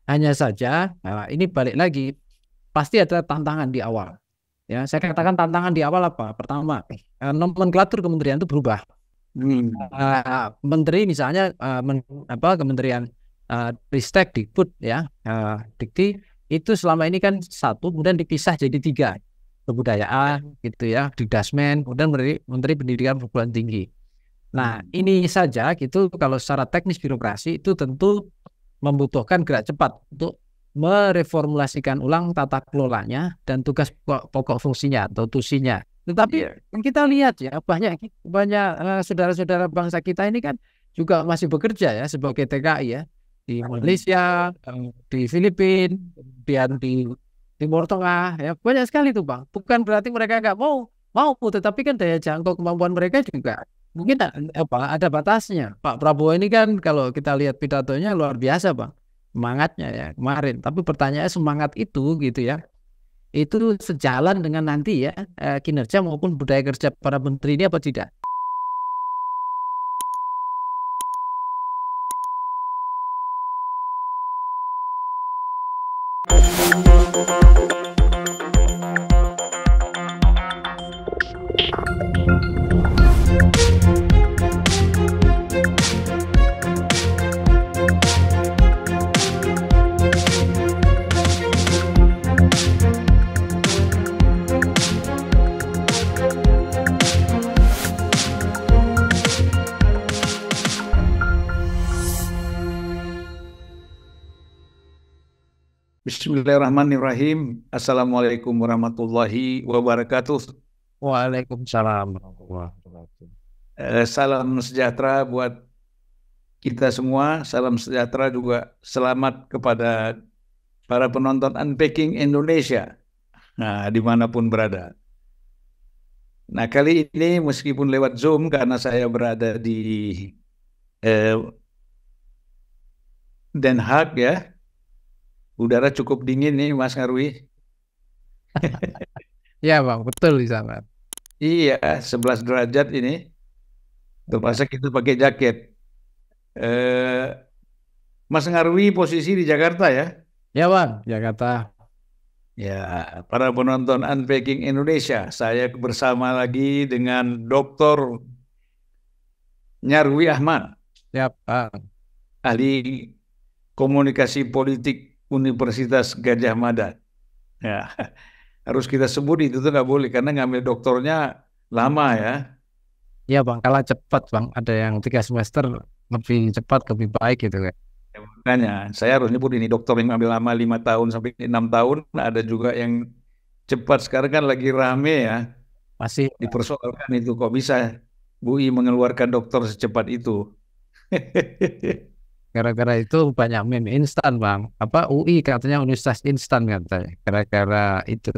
Hanya saja, ini balik lagi, pasti ada tantangan di awal. Ya, saya katakan tantangan di awal apa? Pertama, nomenklatur kementerian itu berubah. Menteri misalnya Kementerian Ristek, Dikbud, ya, Dikti itu selama ini kan satu, kemudian dipisah jadi tiga, kebudayaan, gitu ya, Dikdasmen, kemudian Menteri Pendidikan Perguruan Tinggi. Nah, ini saja gitu, kalau secara teknis birokrasi itu tentu membutuhkan gerak cepat untuk mereformulasikan ulang tata kelolanya dan tugas pokok fungsinya atau tusinya. Tetapi kita lihat ya, banyak saudara-saudara bangsa kita ini kan juga masih bekerja ya sebagai TKI ya, di Malaysia, di Filipina, kemudian di Timur Tengah, ya banyak sekali tuh Bang. Bukan berarti mereka nggak mau, tetapi kan daya jangkau kemampuan mereka juga mungkin ada batasnya. Pak Prabowo ini kan kalau kita lihat pidatonya luar biasa Bang, semangatnya ya kemarin. Tapi pertanyaannya, semangat itu gitu ya, itu sejalan dengan nanti ya kinerja maupun budaya kerja para menteri ini apa tidak? Bismillahirrahmanirrahim. Assalamualaikum warahmatullahi wabarakatuh. Waalaikumsalam warahmatullahi wabarakatuh. Salam sejahtera buat kita semua. Salam sejahtera juga selamat kepada para penonton Unpacking Indonesia. Nah, dimanapun berada. Nah, kali ini meskipun lewat Zoom karena saya berada di eh, Den Haag ya. Udara cukup dingin nih, Mas Ngarwi. Ya Bang, betul di sana. Iya, 11 derajat ini. Terpaksa kita pakai jaket. Eh, Mas Ngarwi posisi di Jakarta ya? Ya Bang, Jakarta. Ya, para penonton Unpacking Indonesia, saya bersama lagi dengan Dr. Nyarwi Ahmad, Ya Bang. ahli komunikasi politik Universitas Gadjah Mada. Ya, harus kita sebut itu tuh nggak boleh karena ngambil doktornya lama ya. Ya Bang, kalah cepat Bang. Ada yang 3 semester lebih cepat, lebih baik gitu kan. Ya, makanya saya harus nyebut ini dokter yang ngambil lama 5 tahun sampai 6 tahun. Ada juga yang cepat, sekarang kan lagi rame ya. Masih Dipersoalkan itu kok bisa UI mengeluarkan dokter secepat itu. gara-gara itu banyak meme instan Bang. Apa UI katanya universitas instan katanya. Gara-gara itu.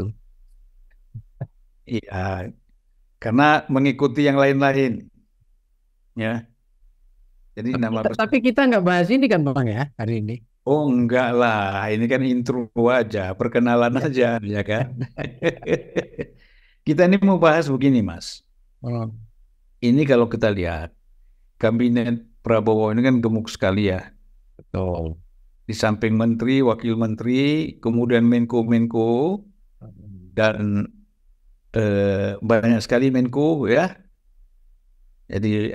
Iya, karena mengikuti yang lain-lain, ya. Jadi nama Tapi kita nggak bahas ini kan Bang ya hari ini. oh enggak lah, ini kan intro aja, perkenalan aja, ya kan. Kita ini mau bahas begini, Mas. Oh, Ini kalau kita lihat kabinet Prabowo ini kan gemuk sekali ya. betul. Di samping menteri, wakil menteri, kemudian Menko-Menko dan banyak sekali Menko ya. Jadi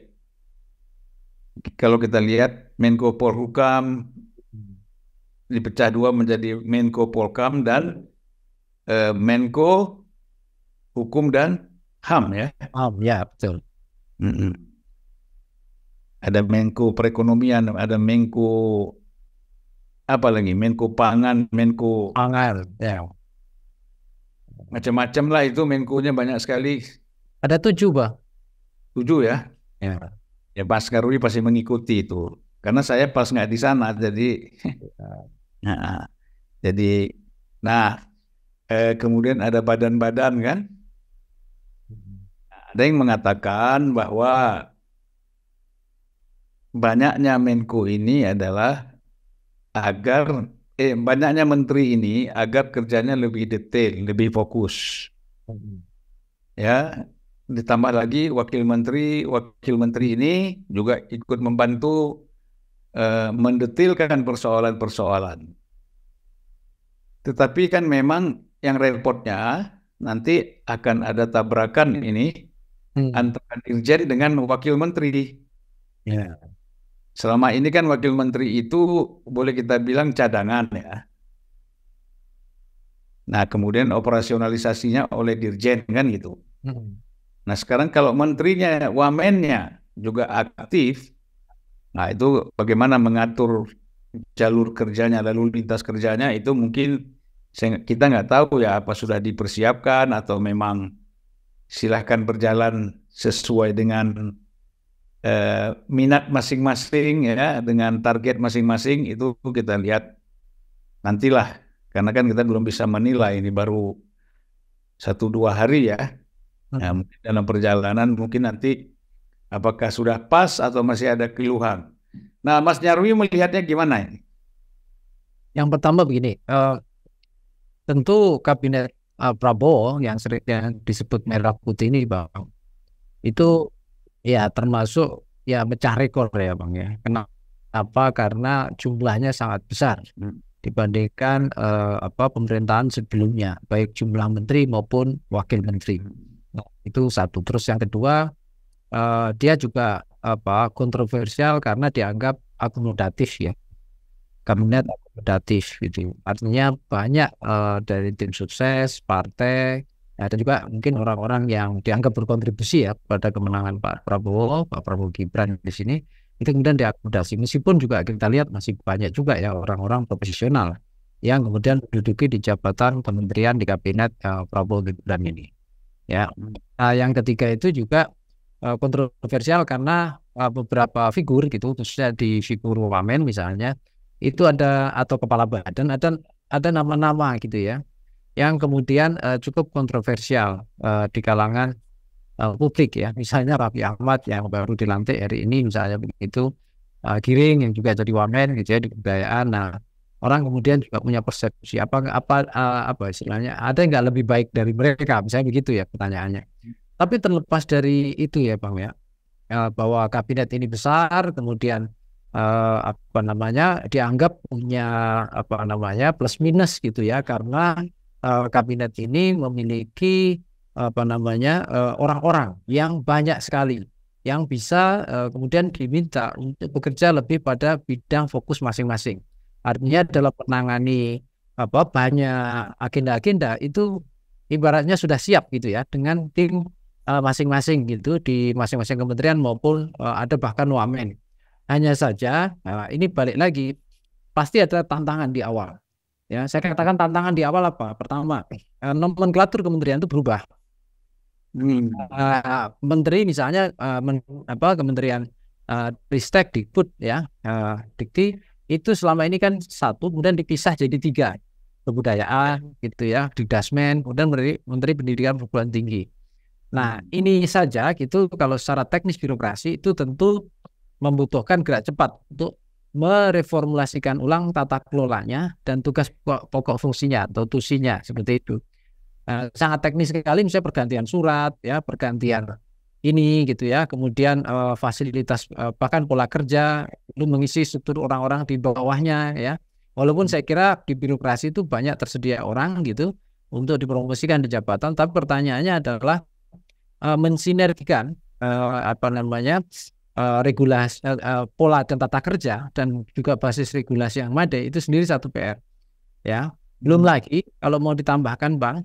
kalau kita lihat Menko Polhukam dipecah dua menjadi Menko Polkam dan Menko Hukum dan HAM ya. Ya betul. Mm-mm. Ada Menko Perekonomian, ada Menko apa lagi? Menko Pangan, Menko Anggar, ya. macam-macam lah itu Menko-nya banyak sekali. Ada 7 Bang. 7 ya. Ya. Ya Mas Karwi pasti mengikuti itu. Karena saya pas nggak di sana, jadi nah, jadi nah kemudian ada badan-badan kan. Ada yang mengatakan bahwa banyaknya Menko ini adalah agar banyaknya menteri ini agar kerjanya lebih detail, lebih fokus. Ya, ditambah lagi wakil menteri ini juga ikut membantu mendetilkan persoalan-persoalan. Tetapi kan memang yang repotnya nanti akan ada tabrakan ini antara dirjen dengan wakil menteri. Ya. Selama ini kan wakil menteri itu boleh kita bilang cadangan ya. Nah, kemudian operasionalisasinya oleh dirjen kan gitu. Nah, sekarang kalau menterinya, wamennya juga aktif, nah itu bagaimana mengatur jalur kerjanya, lalu lintas kerjanya itu mungkin kita nggak tahu ya apa sudah dipersiapkan atau memang silahkan berjalan sesuai dengan minat masing-masing ya, dengan target masing-masing itu kita lihat nantilah. Karena kan kita belum bisa menilai, ini baru 1-2 hari ya. Nah, mungkin dalam perjalanan mungkin nanti apakah sudah pas atau masih ada keluhan. Nah, Mas Nyarwi melihatnya gimana ini? Yang pertama begini, tentu kabinet Prabowo yang sering yang disebut merah putih ini, Bang, itu ya termasuk ya mecah rekor ya, Bang ya. Kenapa? Karena jumlahnya sangat besar dibandingkan pemerintahan sebelumnya, baik jumlah menteri maupun wakil menteri. Nah, itu satu. Terus yang kedua, dia juga kontroversial karena dianggap akomodatif ya, kabinet akomodatif gitu. Artinya banyak dari tim sukses partai, dan juga mungkin orang-orang yang dianggap berkontribusi ya pada kemenangan Pak Prabowo Gibran di sini, itu kemudian diakomodasi. Meskipun juga kita lihat masih banyak juga ya orang-orang profesional yang kemudian menduduki di jabatan kementerian di kabinet Prabowo Gibran ini. Ya, nah, yang ketiga itu juga kontroversial karena beberapa figur gitu, khususnya di figur wamen misalnya, itu ada atau kepala badan ada nama-nama gitu ya, yang kemudian cukup kontroversial di kalangan publik ya. Misalnya Raffi Ahmad yang baru dilantik hari ini misalnya begitu, Giring yang juga jadi wamen gitu ya di kebudayaan. Nah, orang kemudian juga punya persepsi apa istilahnya, ada nggak lebih baik dari mereka misalnya begitu ya pertanyaannya. Tapi terlepas dari itu ya Bang ya, bahwa kabinet ini besar kemudian dianggap punya plus minus gitu ya, karena kabinet ini memiliki orang-orang yang banyak sekali yang bisa kemudian diminta untuk bekerja lebih pada bidang fokus masing-masing. Artinya dalam menangani banyak agenda-agenda itu ibaratnya sudah siap gitu ya dengan tim masing-masing gitu di masing-masing kementerian maupun ada bahkan wamen. Hanya saja ini balik lagi pasti ada tantangan di awal. Ya, saya katakan tantangan di awal apa? Pertama, nomenklatur kementerian itu berubah. Menteri misalnya kementerian Ristek, Dikbud ya, Dikti itu selama ini kan satu, kemudian dipisah jadi 3, kebudayaan gitu ya, Dikdasmen, kemudian Menteri Pendidikan Perguruan Tinggi. Nah, ini saja gitu kalau secara teknis birokrasi itu tentu membutuhkan gerak cepat untuk mereformulasikan ulang tata kelolanya dan tugas pokok fungsinya atau tusinya seperti itu. Sangat teknis sekali, misalnya pergantian surat ya, pergantian ini gitu ya, kemudian fasilitas bahkan pola kerja, lalu mengisi struktur orang-orang di bawahnya ya. Walaupun saya kira di birokrasi itu banyak tersedia orang gitu untuk dipromosikan di jabatan, tapi pertanyaannya adalah mensinergikan regulasi pola dan tata kerja dan juga basis regulasi yang memadai itu sendiri satu PR ya. Belum lagi kalau mau ditambahkan Bang,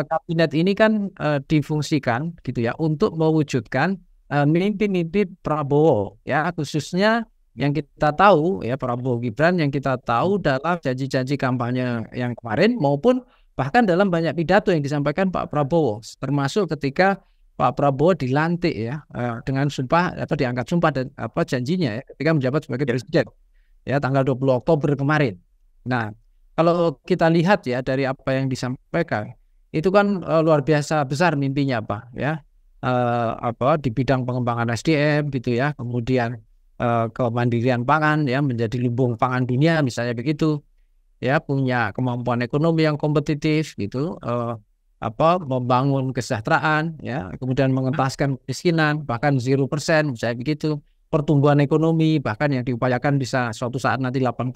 kabinet ini kan difungsikan gitu ya untuk mewujudkan mimpi-mimpi Prabowo ya, khususnya yang kita tahu ya, Prabowo Gibran yang kita tahu dalam janji-janji kampanye yang kemarin maupun bahkan dalam banyak pidato yang disampaikan Pak Prabowo, termasuk ketika Pak Prabowo dilantik ya dengan sumpah atau diangkat sumpah dan janjinya ya ketika menjabat sebagai presiden ya tanggal 20 Oktober kemarin. Nah, kalau kita lihat ya dari apa yang disampaikan itu kan luar biasa besar mimpinya Pak ya, di bidang pengembangan SDM gitu ya, kemudian kemandirian pangan ya, menjadi lumbung pangan dunia misalnya begitu ya, punya kemampuan ekonomi yang kompetitif gitu, membangun kesejahteraan ya, kemudian mengentaskan kemiskinan bahkan 0% misalnya begitu, pertumbuhan ekonomi bahkan yang diupayakan bisa suatu saat nanti 8%.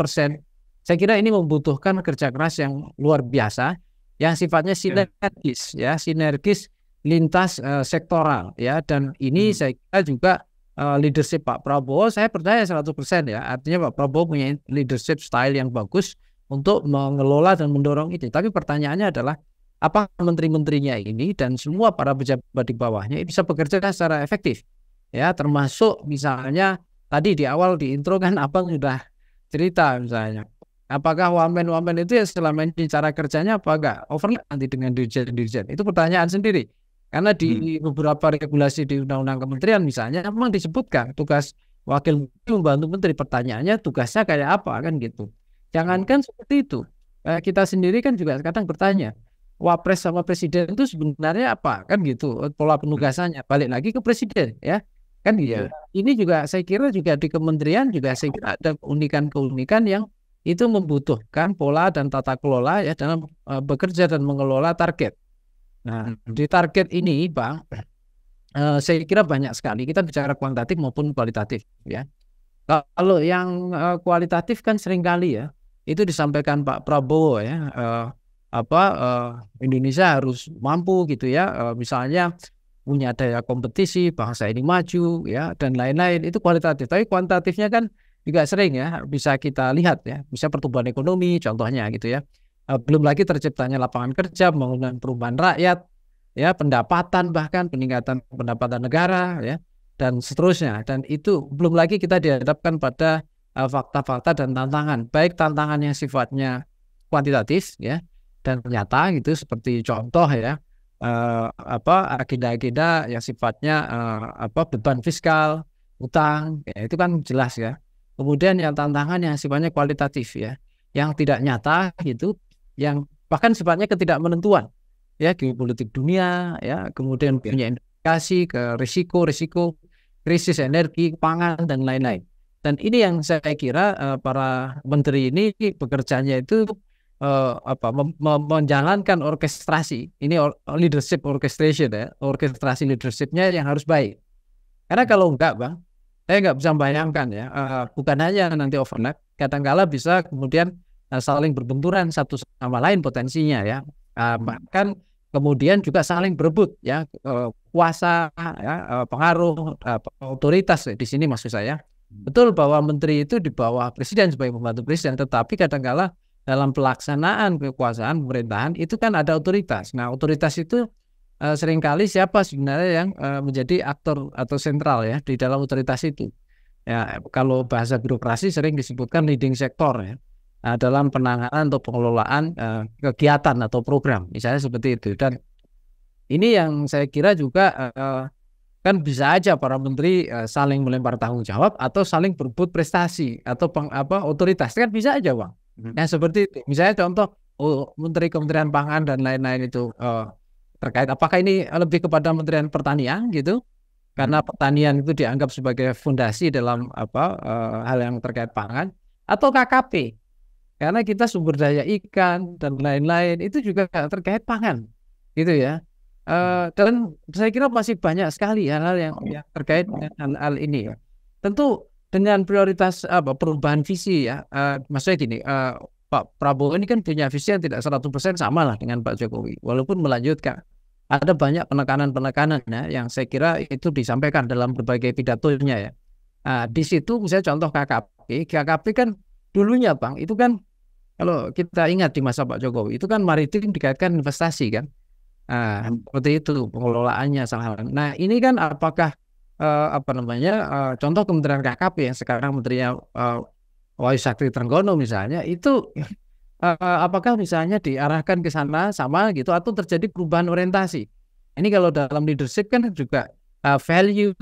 Saya kira ini membutuhkan kerja keras yang luar biasa, yang sifatnya sinergis, ya, sinergis lintas sektoral, ya. Dan ini saya kira juga leadership Pak Prabowo, saya percaya 100% ya. Artinya Pak Prabowo punya leadership style yang bagus untuk mengelola dan mendorong itu. Tapi pertanyaannya adalah, apa menteri-menterinya ini dan semua para pejabat di bawahnya bisa bekerja secara efektif, ya, termasuk misalnya tadi di awal di intro kan Abang sudah cerita misalnya, apakah wamen-wamen itu ya selama ini cara kerjanya apa enggak overlap nanti dengan dirjen-dirjen, itu pertanyaan sendiri. Karena di beberapa regulasi di undang-undang kementerian misalnya memang disebutkan tugas wakil membantu menteri, pertanyaannya tugasnya kayak apa kan gitu. Jangankan seperti itu, kita sendiri kan juga kadang bertanya, wapres sama presiden itu sebenarnya apa kan gitu, pola penugasannya balik lagi ke presiden, ya kan gitu. Ini juga saya kira juga di kementerian juga saya kira ada keunikan-keunikan yang itu membutuhkan pola dan tata kelola, ya, dalam bekerja dan mengelola target. Nah, di target ini Bang, saya kira banyak sekali kita bicara kuantitatif maupun kualitatif, ya. Kalau yang kualitatif kan seringkali ya itu disampaikan Pak Prabowo, ya, Indonesia harus mampu gitu ya, misalnya punya daya kompetisi, bangsa ini maju, ya, dan lain-lain, itu kualitatif. Tapi kuantitatifnya kan juga sering ya bisa kita lihat, ya, bisa pertumbuhan ekonomi contohnya gitu ya, belum lagi terciptanya lapangan kerja, pembangunan perumahan rakyat, ya, pendapatan, bahkan peningkatan pendapatan negara, ya, dan seterusnya. Dan itu belum lagi kita dihadapkan pada fakta-fakta dan tantangan, baik tantangan yang sifatnya kuantitatif, ya, dan nyata gitu, seperti contoh ya, agenda-agenda yang sifatnya beban fiskal, utang, ya, itu kan jelas ya. Kemudian yang tantangan yang sifatnya kualitatif, ya, yang tidak nyata gitu, yang bahkan sifatnya ketidakmenentuan, ya, geopolitik dunia, ya, kemudian punya implikasi ke risiko krisis energi, pangan, dan lain-lain. Dan ini yang saya kira para menteri ini bekerjanya itu menjalankan orkestrasi. Ini leadership orchestration, ya, orkestrasi leadershipnya yang harus baik. Karena kalau enggak Bang, saya nggak bisa membayangkan ya, bukan hanya nanti overlap, kadang-kala bisa kemudian saling berbenturan satu sama lain potensinya, ya, bahkan kemudian juga saling berebut, ya, kuasa, ya, pengaruh, otoritas di sini maksud saya. Betul bahwa menteri itu di bawah presiden sebagai pembantu presiden, tetapi kadang-kala dalam pelaksanaan kekuasaan pemerintahan itu kan ada otoritas. Nah, otoritas itu seringkali siapa sebenarnya yang menjadi aktor atau sentral, ya, di dalam otoritas itu. Ya, kalau bahasa birokrasi sering disebutkan leading sector, ya, dalam penanganan atau pengelolaan kegiatan atau program, misalnya seperti itu. Dan ini yang saya kira juga kan bisa aja para menteri saling melempar tanggung jawab atau saling berebut prestasi atau otoritas, kan bisa aja Bang. Yang seperti itu. Misalnya contoh Menteri Kementerian Pangan dan lain-lain itu terkait apakah ini lebih kepada Kementerian Pertanian gitu, karena pertanian itu dianggap sebagai fondasi dalam hal yang terkait pangan, atau KKP karena kita sumber daya ikan dan lain-lain itu juga terkait pangan gitu ya. Dan saya kira masih banyak sekali hal-hal yang terkait dengan hal-hal ini, ya. Tentu dengan prioritas perubahan visi, ya, maksudnya gini, Pak Prabowo ini kan punya visi yang tidak 100% sama lah dengan Pak Jokowi, walaupun melanjutkan. Ada banyak penekanan-penekanan, ya, yang saya kira itu disampaikan dalam berbagai pidatonya, ya. Di situ misalnya contoh KKP kan dulunya Bang, itu kan kalau kita ingat di masa Pak Jokowi itu kan maritim dikaitkan investasi kan. Seperti itu pengelolaannya salah. Nah, ini kan apakah contoh Kementerian KKP yang sekarang menterinya Wahyu Sakti Trenggono misalnya itu apakah misalnya diarahkan ke sana sama gitu atau terjadi perubahan orientasi? Ini kalau dalam leadership kan juga value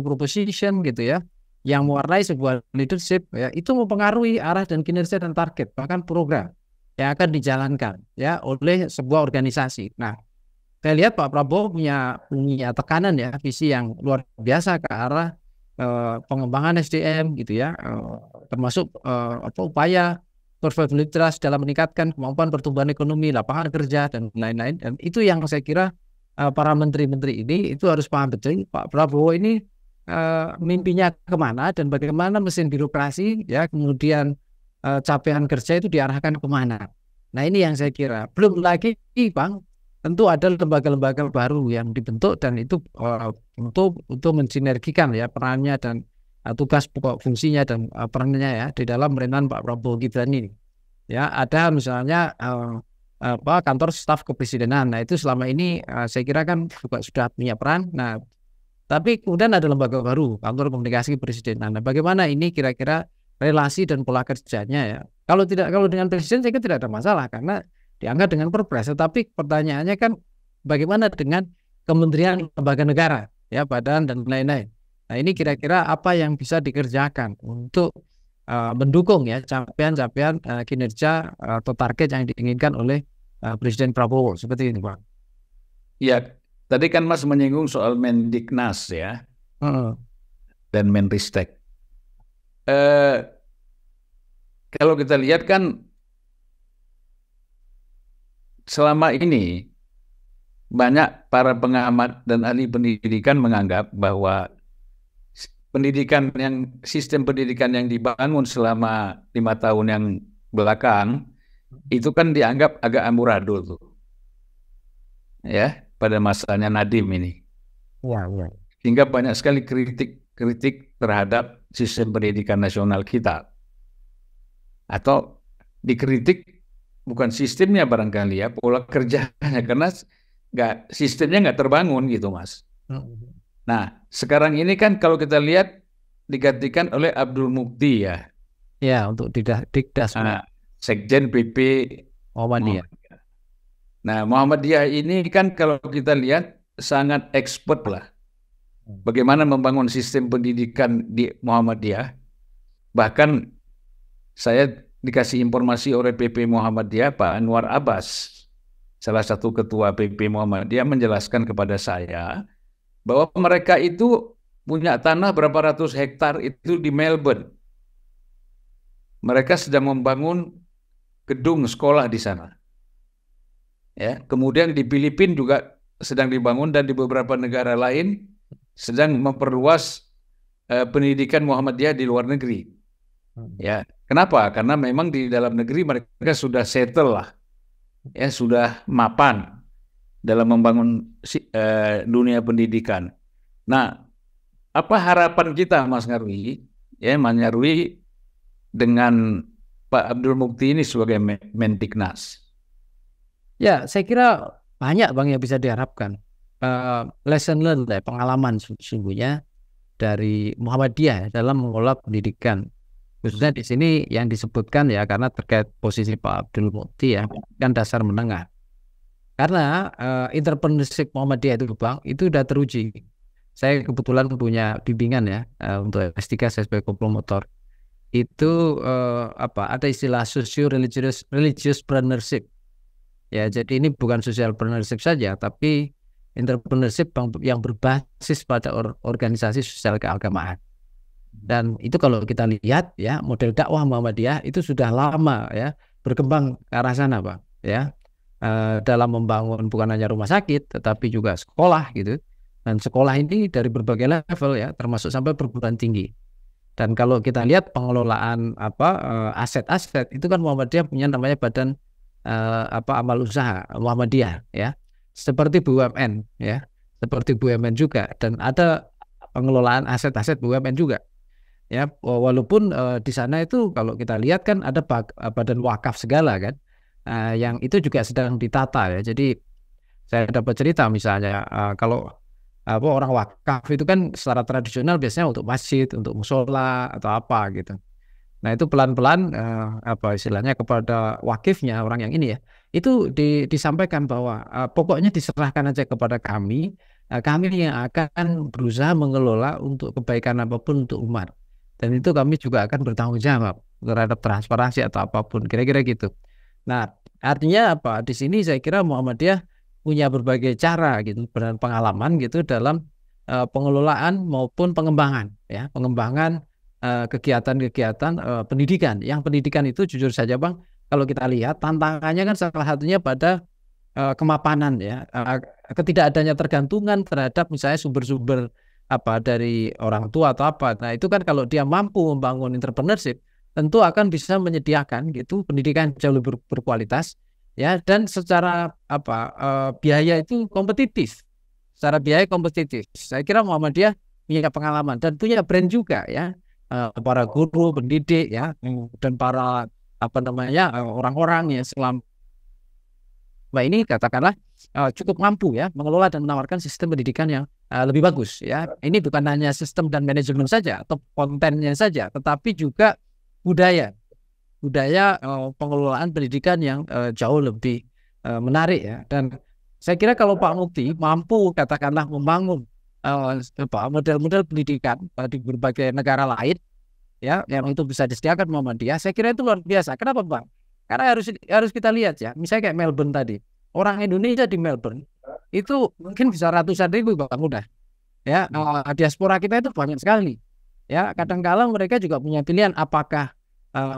proposition gitu ya, yang mewarnai sebuah leadership, ya, itu mempengaruhi arah dan kinerja dan target bahkan program yang akan dijalankan, ya, oleh sebuah organisasi. Nah, saya lihat Pak Prabowo punya tekanan, ya, visi yang luar biasa ke arah pengembangan SDM gitu ya, termasuk upaya survivability trust dalam meningkatkan kemampuan pertumbuhan ekonomi, lapangan kerja, dan lain-lain. Dan itu yang saya kira para menteri-menteri ini itu harus paham betul Pak Prabowo ini mimpinya kemana dan bagaimana mesin birokrasi, ya, kemudian capaian kerja itu diarahkan kemana. Nah ini yang saya kira. Belum lagi Bang, tentu ada lembaga-lembaga baru yang dibentuk dan itu untuk mensinergikan ya perannya dan tugas pokok fungsinya dan perannya ya di dalam pemerintahan Pak Prabowo Gibran ini. Ya ada misalnya kantor staf kepresidenan. Nah itu selama ini saya kira kan juga sudah punya peran. Nah tapi kemudian ada lembaga baru, kantor komunikasi kepresidenan. Nah bagaimana ini kira-kira relasi dan pola kerjanya ya? Kalau dengan presiden saya kira tidak ada masalah karena diangkat dengan perpres. Tetapi pertanyaannya kan bagaimana dengan kementerian lembaga negara, ya badan dan lain-lain. Nah ini kira-kira apa yang bisa dikerjakan untuk mendukung ya capaian-capaian kinerja atau target yang diinginkan oleh Presiden Prabowo seperti ini, Pak. Ya, tadi kan Mas menyinggung soal Mendiknas ya, dan Menristek. Kalau kita lihat kan selama ini banyak para pengamat dan ahli pendidikan menganggap bahwa sistem pendidikan yang dibangun selama 5 tahun yang belakang itu kan dianggap agak amburadul tuh, ya pada masanya Nadiem ini. Sehingga banyak sekali kritik terhadap sistem pendidikan nasional kita. Atau dikritik bukan sistemnya barangkali ya, pola kerjanya karena sistemnya nggak terbangun gitu Mas. Nah sekarang ini kan kalau kita lihat digantikan oleh Abdul Mukti ya. Ya untuk Dikdas. Sekjen PP Muhammadiyah. Nah Muhammadiyah ini kan kalau kita lihat sangat expert lah bagaimana membangun sistem pendidikan di Muhammadiyah. Bahkan saya dikasih informasi oleh PP Muhammadiyah, Pak Anwar Abbas, salah satu ketua PP Muhammadiyah, menjelaskan kepada saya bahwa mereka itu punya tanah berapa ratus hektar itu di Melbourne. Mereka sedang membangun gedung sekolah di sana. Ya, kemudian di Filipina juga sedang dibangun dan di beberapa negara lain sedang memperluas pendidikan Muhammadiyah di luar negeri. Ya, kenapa? Karena memang di dalam negeri mereka sudah settle lah, ya sudah mapan dalam membangun dunia pendidikan. Nah, apa harapan kita, Mas Nyarwi? Ya, Mas Nyarwi dengan Pak Abdul Mukti ini sebagai Mendiknas. Ya, saya kira banyak Bang yang bisa diharapkan. Lesson learned, pengalaman sesungguhnya dari Muhammadiyah dalam mengelola pendidikan. Khususnya di sini yang disebutkan ya karena terkait posisi Pak Abdul Mukti ya kan dasar menengah. Karena entrepreneurship Muhammadiyah itu Bang itu sudah teruji. Saya kebetulan punya bimbingan ya untuk S3 saya sebagai promotor. Itu ada istilah religious entrepreneurship. Ya, jadi ini bukan social entrepreneurship saja tapi entrepreneurship yang berbasis pada organisasi sosial keagamaan. Dan itu kalau kita lihat ya model dakwah Muhammadiyah itu sudah lama ya berkembang ke arah sana Pak ya dalam membangun bukan hanya rumah sakit tetapi juga sekolah gitu, dan sekolah ini dari berbagai level ya termasuk sampai perguruan tinggi. Dan kalau kita lihat pengelolaan aset-aset itu kan Muhammadiyah punya namanya badan amal usaha Muhammadiyah ya seperti BUMN ya seperti BUMN juga, dan ada pengelolaan aset-aset BUMN juga. Ya, walaupun di sana itu kalau kita lihat kan ada badan wakaf segala kan, yang itu juga sedang ditata ya. Jadi saya dapat cerita misalnya kalau orang wakaf itu kan secara tradisional biasanya untuk masjid, untuk musola atau apa gitu. Nah itu pelan-pelan istilahnya kepada wakifnya orang yang ini ya, itu disampaikan bahwa pokoknya diserahkan aja kepada kami yang akan berusaha mengelola untuk kebaikan apapun untuk umat. Dan itu kami juga akan bertanggung jawab terhadap transparansi atau apapun, kira-kira gitu. Nah, artinya apa? Di sini saya kira Muhammadiyah punya berbagai cara gitu dan pengalaman gitu dalam pengelolaan maupun pengembangan ya, pengembangan kegiatan-kegiatan pendidikan. Yang pendidikan itu jujur saja Bang, kalau kita lihat tantangannya kan salah satunya pada kemapanan ya, ketidakadanya tergantungan terhadap misalnya sumber-sumber dari orang tua atau apa. Nah itu kan kalau dia mampu membangun entrepreneurship tentu akan bisa menyediakan gitu pendidikan jauh lebih berkualitas ya, dan secara biaya itu kompetitif. Secara biaya kompetitif. Saya kira Muhammadiyah punya pengalaman dan punya brand juga ya. Para guru, pendidik ya, dan para orang-orang yang selama ini katakanlah cukup mampu ya mengelola dan menawarkan sistem pendidikan yang lebih bagus ya. Ini bukan hanya sistem dan manajemen saja atau kontennya saja, tetapi juga budaya pengelolaan pendidikan yang jauh lebih menarik ya. Dan saya kira kalau Pak Mukti mampu katakanlah membangun model-model pendidikan di berbagai negara lain ya, yang itu bisa disediakan Muhammadiyah, saya kira itu luar biasa. Kenapa, Bang? Karena harus kita lihat ya, misalnya kayak Melbourne tadi, orang Indonesia di Melbourne itu mungkin bisa ratusan ribu, Bang, mudah ya. Diaspora kita itu banyak sekali ya. Kadang-kala mereka juga punya pilihan apakah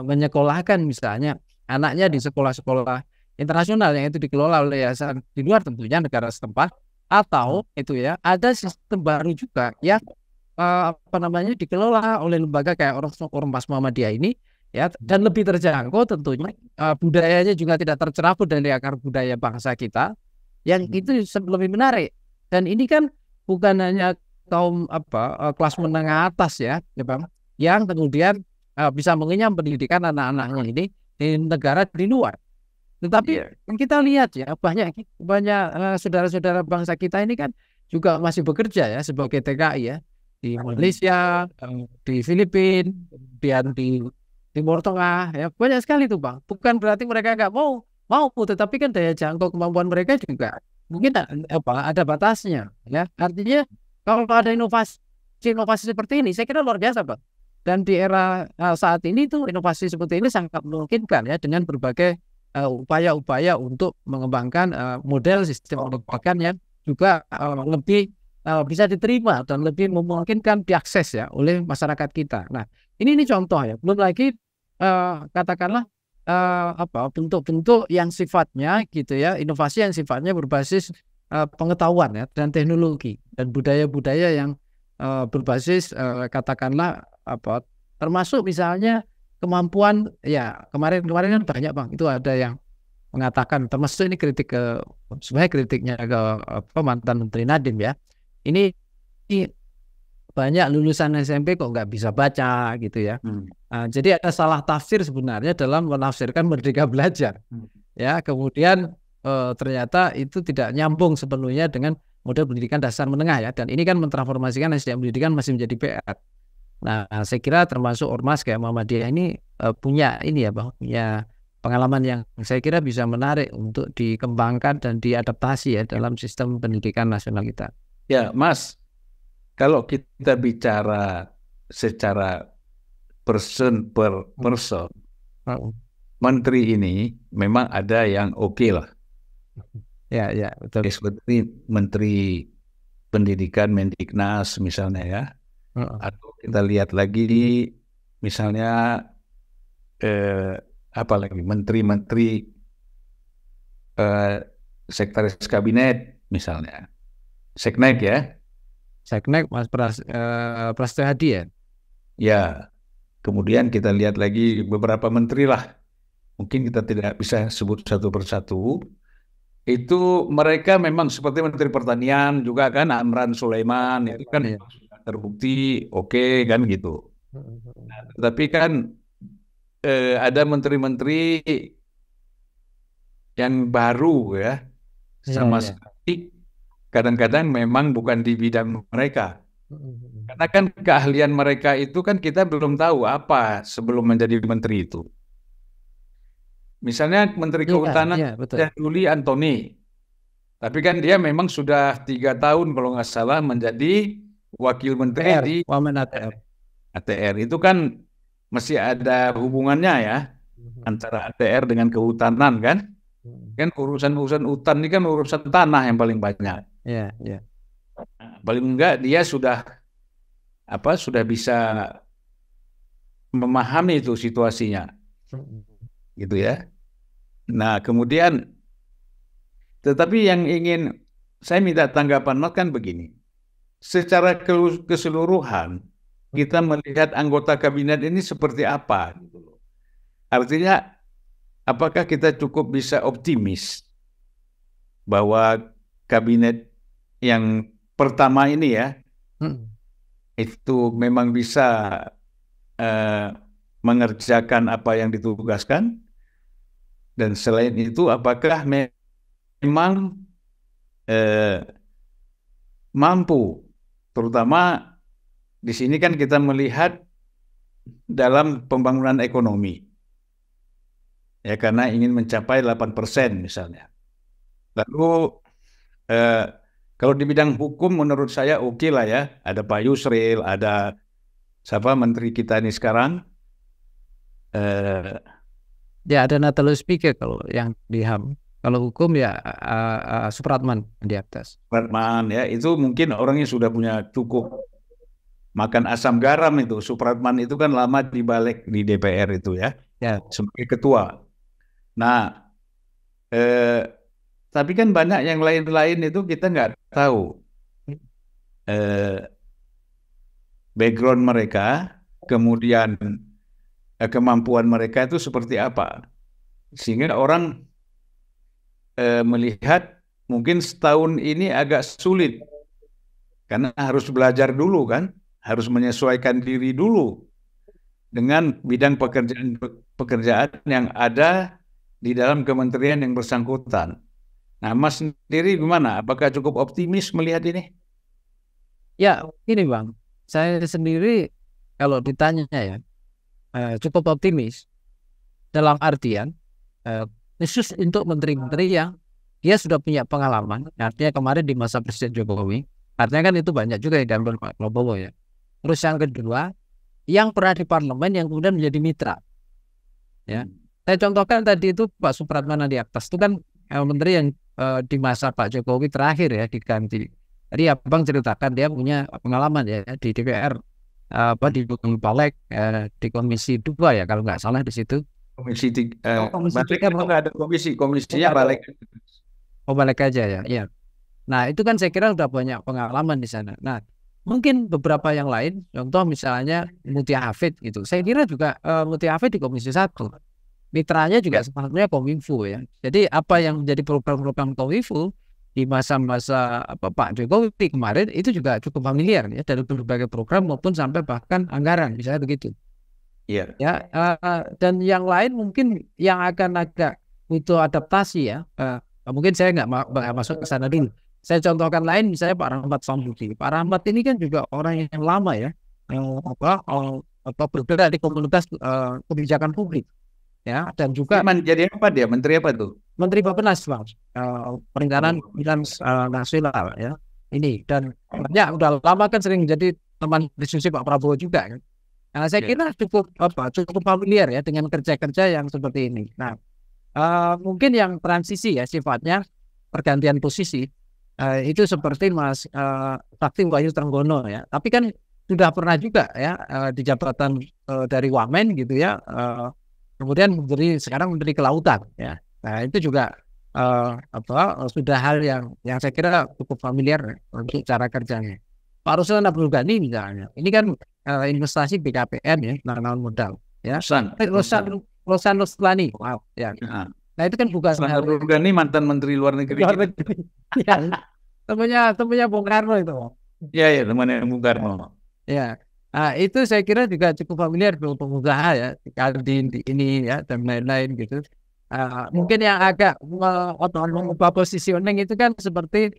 menyekolahkan misalnya anaknya di sekolah-sekolah internasional yang itu dikelola oleh yayasan di luar tentunya negara setempat, atau itu ya ada sistem baru juga yang dikelola oleh lembaga kayak Ormas Muhammadiyah ini ya, dan lebih terjangkau tentunya. Budayanya juga tidak tercerabut dari akar budaya bangsa kita, yang itu lebih menarik. Dan ini kan bukan hanya kaum kelas menengah atas ya Bang, yang kemudian bisa mengenyam pendidikan anak-anaknya ini di negara di luar. Tetapi kita lihat ya banyak saudara-saudara bangsa kita ini kan juga masih bekerja ya sebagai TKI ya, di Malaysia, di Filipina, kemudian di Timur Tengah ya, banyak sekali tuh Bang. Bukan berarti mereka nggak mau, tetapi kan daya jangkau kemampuan mereka juga mungkin ada batasnya ya. Artinya kalau ada inovasi seperti ini, saya kira luar biasa Bang. Dan di era saat ini tuh inovasi seperti ini sangat memungkinkan ya, dengan berbagai upaya-upaya untuk mengembangkan model sistem pendidikan yang juga lebih bisa diterima dan lebih memungkinkan diakses ya oleh masyarakat kita. Nah, ini contoh ya. Belum lagi katakanlah bentuk-bentuk yang sifatnya gitu ya, inovasi yang sifatnya berbasis pengetahuan ya, dan teknologi dan budaya-budaya yang berbasis katakanlah termasuk misalnya kemampuan ya, kemarin kan banyak Bang, itu ada yang mengatakan, termasuk ini sebenarnya kritiknya ke mantan Menteri Nadiem ya. Ini banyak lulusan SMP kok nggak bisa baca gitu ya. Jadi ada salah tafsir sebenarnya dalam menafsirkan Merdeka Belajar. Ya, kemudian ternyata itu tidak nyambung sepenuhnya dengan model pendidikan dasar menengah ya. Dan ini kan mentransformasikan SDM pendidikan masih menjadi PR. Nah, saya kira termasuk ormas kayak Muhammadiyah ini punya ini ya Bang, punya pengalaman yang saya kira bisa menarik untuk dikembangkan dan diadaptasi ya dalam sistem pendidikan nasional kita. Ya, Mas, kalau kita bicara secara person per person, menteri ini memang ada yang oke lah. Ya, betul. Seperti Menteri Pendidikan Mendiknas misalnya ya. Atau kita lihat lagi misalnya menteri-menteri sekretaris kabinet misalnya. Seknek ya. Seknek Mas Prasetyo Hadi ya. Ya. Kemudian kita lihat lagi beberapa menteri lah. Mungkin kita tidak bisa sebut satu persatu. Itu mereka memang seperti Menteri Pertanian juga kan, Amran Sulaiman itu kan terbukti oke kan gitu. Nah, tapi kan ada menteri-menteri yang baru ya, sama sekali kadang-kadang memang bukan di bidang mereka. Karena kan keahlian mereka itu kan kita belum tahu apa sebelum menjadi menteri itu. Misalnya Menteri Kehutanan Ruli Antoni, tapi kan dia memang sudah 3 tahun kalau nggak salah menjadi wakil menteri di ATR. Itu kan masih ada hubungannya ya antara ATR dengan kehutanan kan? Kan urusan hutan ini kan urusan tanah yang paling banyak. Iya. Nah, paling enggak dia sudah bisa memahami itu situasinya, gitu ya. Nah kemudian, tetapi yang ingin saya minta tanggapan Mas kan begini, secara keseluruhan kita melihat anggota kabinet ini seperti apa, gitu loh. Artinya, apakah kita cukup bisa optimis bahwa kabinet yang pertama ini ya, itu memang bisa mengerjakan apa yang ditugaskan, dan selain itu apakah memang mampu, terutama di sini kan kita melihat dalam pembangunan ekonomi, ya karena ingin mencapai 8% misalnya. Lalu kalau di bidang hukum menurut saya oke lah ya, ada Pak Yusril, ada siapa menteri kita ini sekarang, Ya ada Natalius Pigai kalau yang di HAM. Kalau hukum ya Supratman di atas. Supratman ya, itu mungkin orangnya sudah punya cukup makan asam garam itu. Supratman itu kan lama di balik di DPR itu ya, Ya. sebagai ketua. Nah, tapi kan banyak yang lain-lain itu kita nggak tahu background mereka, kemudian kemampuan mereka itu seperti apa. Sehingga orang melihat mungkin setahun ini agak sulit. Karena harus belajar dulu kan, harus menyesuaikan diri dulu dengan bidang pekerjaan yang ada di dalam kementerian yang bersangkutan. Nah, Mas sendiri gimana? Apakah cukup optimis melihat ini? Ya, ini Bang, saya sendiri kalau ditanya ya cukup optimis dalam artian khusus untuk menteri-menteri yang dia sudah punya pengalaman. Artinya kemarin di masa Presiden Jokowi, artinya kan itu banyak juga yang diambil Pak Prabowo ya. Terus yang kedua, yang pernah di parlemen yang kemudian menjadi mitra. Ya, saya contohkan tadi itu Pak Supratman di atas itu kan menteri yang di masa Pak Jokowi terakhir ya diganti. Tadi Abang ceritakan dia punya pengalaman ya di DPR, di Balik, di Komisi 2 ya kalau nggak salah di situ. Komisi 3, Komisi balik 3 itu nggak ada komisinya balik. Oh balik aja ya, iya. Nah itu kan saya kira udah banyak pengalaman di sana. Nah mungkin beberapa yang lain, contoh misalnya Mutia Hafid gitu. Saya kira juga Mutia Hafid di Komisi 1. Mitranya juga sebenarnya Kominfo ya. Jadi apa yang menjadi program-program Kominfo di masa-masa Pak Jokowi kemarin itu juga cukup familiar ya dari berbagai program maupun sampai bahkan anggaran misalnya begitu. Iya. Ya dan yang lain mungkin yang akan agak butuh adaptasi ya. Mungkin saya nggak masuk ke sana dulu. Saya contohkan lain misalnya Pak Rahmat Sambuti. Pak Rahmat ini kan juga orang yang lama ya, yang bergerak di komunitas kebijakan publik. Ya, dan juga jadi apa dia? Menteri apa tuh? Menteri Bappenas, Bang. Perencanaan nasional ya. Ini dan banyak udah lama kan sering jadi teman diskusi Pak Prabowo juga kan. Nah, saya kira cukup familiar ya dengan kerja-kerja yang seperti ini. Nah, mungkin yang transisi ya sifatnya pergantian posisi itu seperti Mas Sakti Wahyu Trenggono ya. Tapi kan sudah pernah juga ya di jabatan dari Wamen gitu ya. Kemudian sekarang menteri kelautan ya. Nah itu juga sudah hal yang saya kira cukup familiar untuk cara kerjanya. Pak Ruslan Abdul Ghani misalnya, ini kan investasi BKPM ya, penanaman modal ya. Ruslan Ruslani, wow ya. Nah itu kan bukan Abdul Ghani mantan menteri luar negeri. Ya, temannya Bung Karno itu. Iya temannya Bung Karno. Ya. Nah, itu saya kira juga cukup familiar untuk pengusaha ya, Kardin ini ya dan lain-lain gitu. Mungkin yang agak mengubah positioning itu kan seperti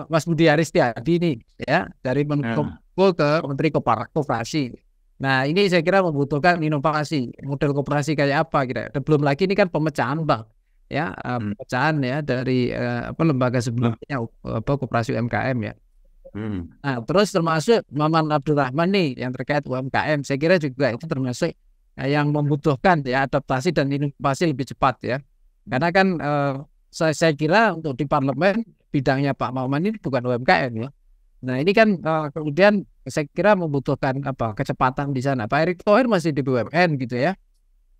Mas Budi Aristiadi ini ya dari Menko ke Menteri Koperasi. Nah ini saya kira membutuhkan inovasi model koperasi kayak apa kira. Dan belum lagi ini kan pemecahan Bang ya, pemecahan ya dari lembaga sebelumnya koperasi UMKM ya. Nah, terus termasuk Maman Abdurrahman nih yang terkait UMKM, saya kira juga itu termasuk yang membutuhkan ya adaptasi dan inovasi lebih cepat ya. Karena kan saya kira untuk di parlemen bidangnya Pak Maman ini bukan UMKM ya. Nah ini kan kemudian saya kira membutuhkan kecepatan di sana. Pak Erick Thohir masih di BUMN gitu ya.